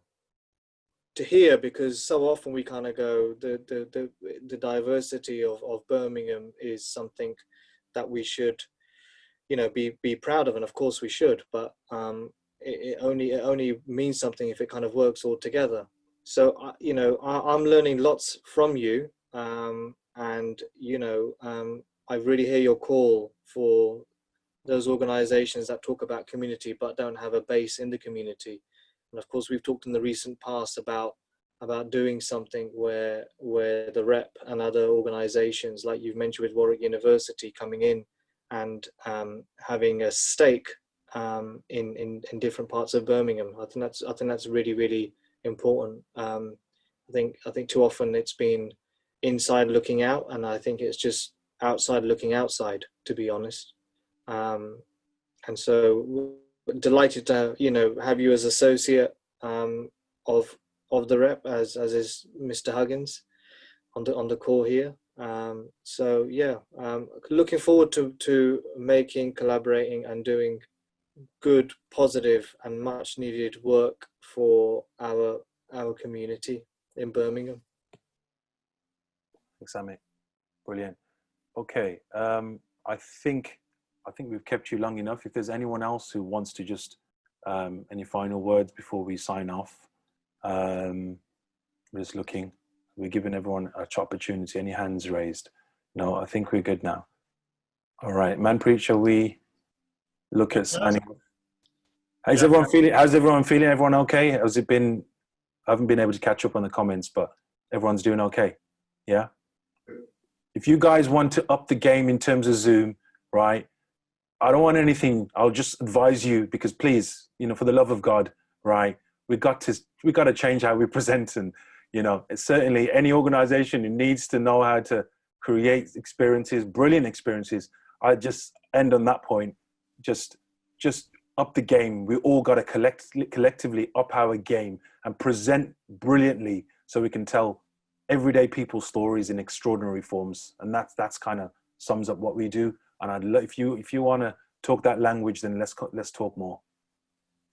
hear, because so often we kind of go, the diversity of Birmingham is something that we should, you know, be proud of, and of course we should, but it only means something if it kind of works all together. So you know, I'm learning lots from you, and you know, I really hear your call for those organizations that talk about community but don't have a base in the community. And of course, we've talked in the recent past about doing something where the Rep and other organizations, like you've mentioned with Warwick University, coming in and having a stake in different parts of Birmingham. I think that's really, really important. I think too often it's been inside looking out, and I think it's just outside looking outside, to be honest. And so delighted to, you know, have you as associate of the Rep, as is Mr. Huggins on the call here. So yeah, looking forward to making, collaborating, and doing good, positive, and much needed work for our community in Birmingham. Thanks, Amit. Brilliant. Okay, I think we've kept you long enough. If there's anyone else who wants to just any final words before we sign off, we're just looking. We're giving everyone a opportunity. Any hands raised? No, I think we're good now. All right, Manpreet, shall we look at signing off? How's everyone feeling? Everyone okay? Has it been? I haven't been able to catch up on the comments, but Everyone's doing okay. Yeah. If you guys want to up the game in terms of Zoom, right? I don't want anything. I'll just advise you, because please, you know, for the love of God, right? We got to change how we present, and you know, it's certainly any organization who needs to know how to create experiences, brilliant experiences. I just end on that point. Just up the game. We all got to collectively up our game and present brilliantly, so we can tell everyday people's stories in extraordinary forms. And that's kind of sums up what we do. And I'd love, if you want to talk that language, then let's talk more.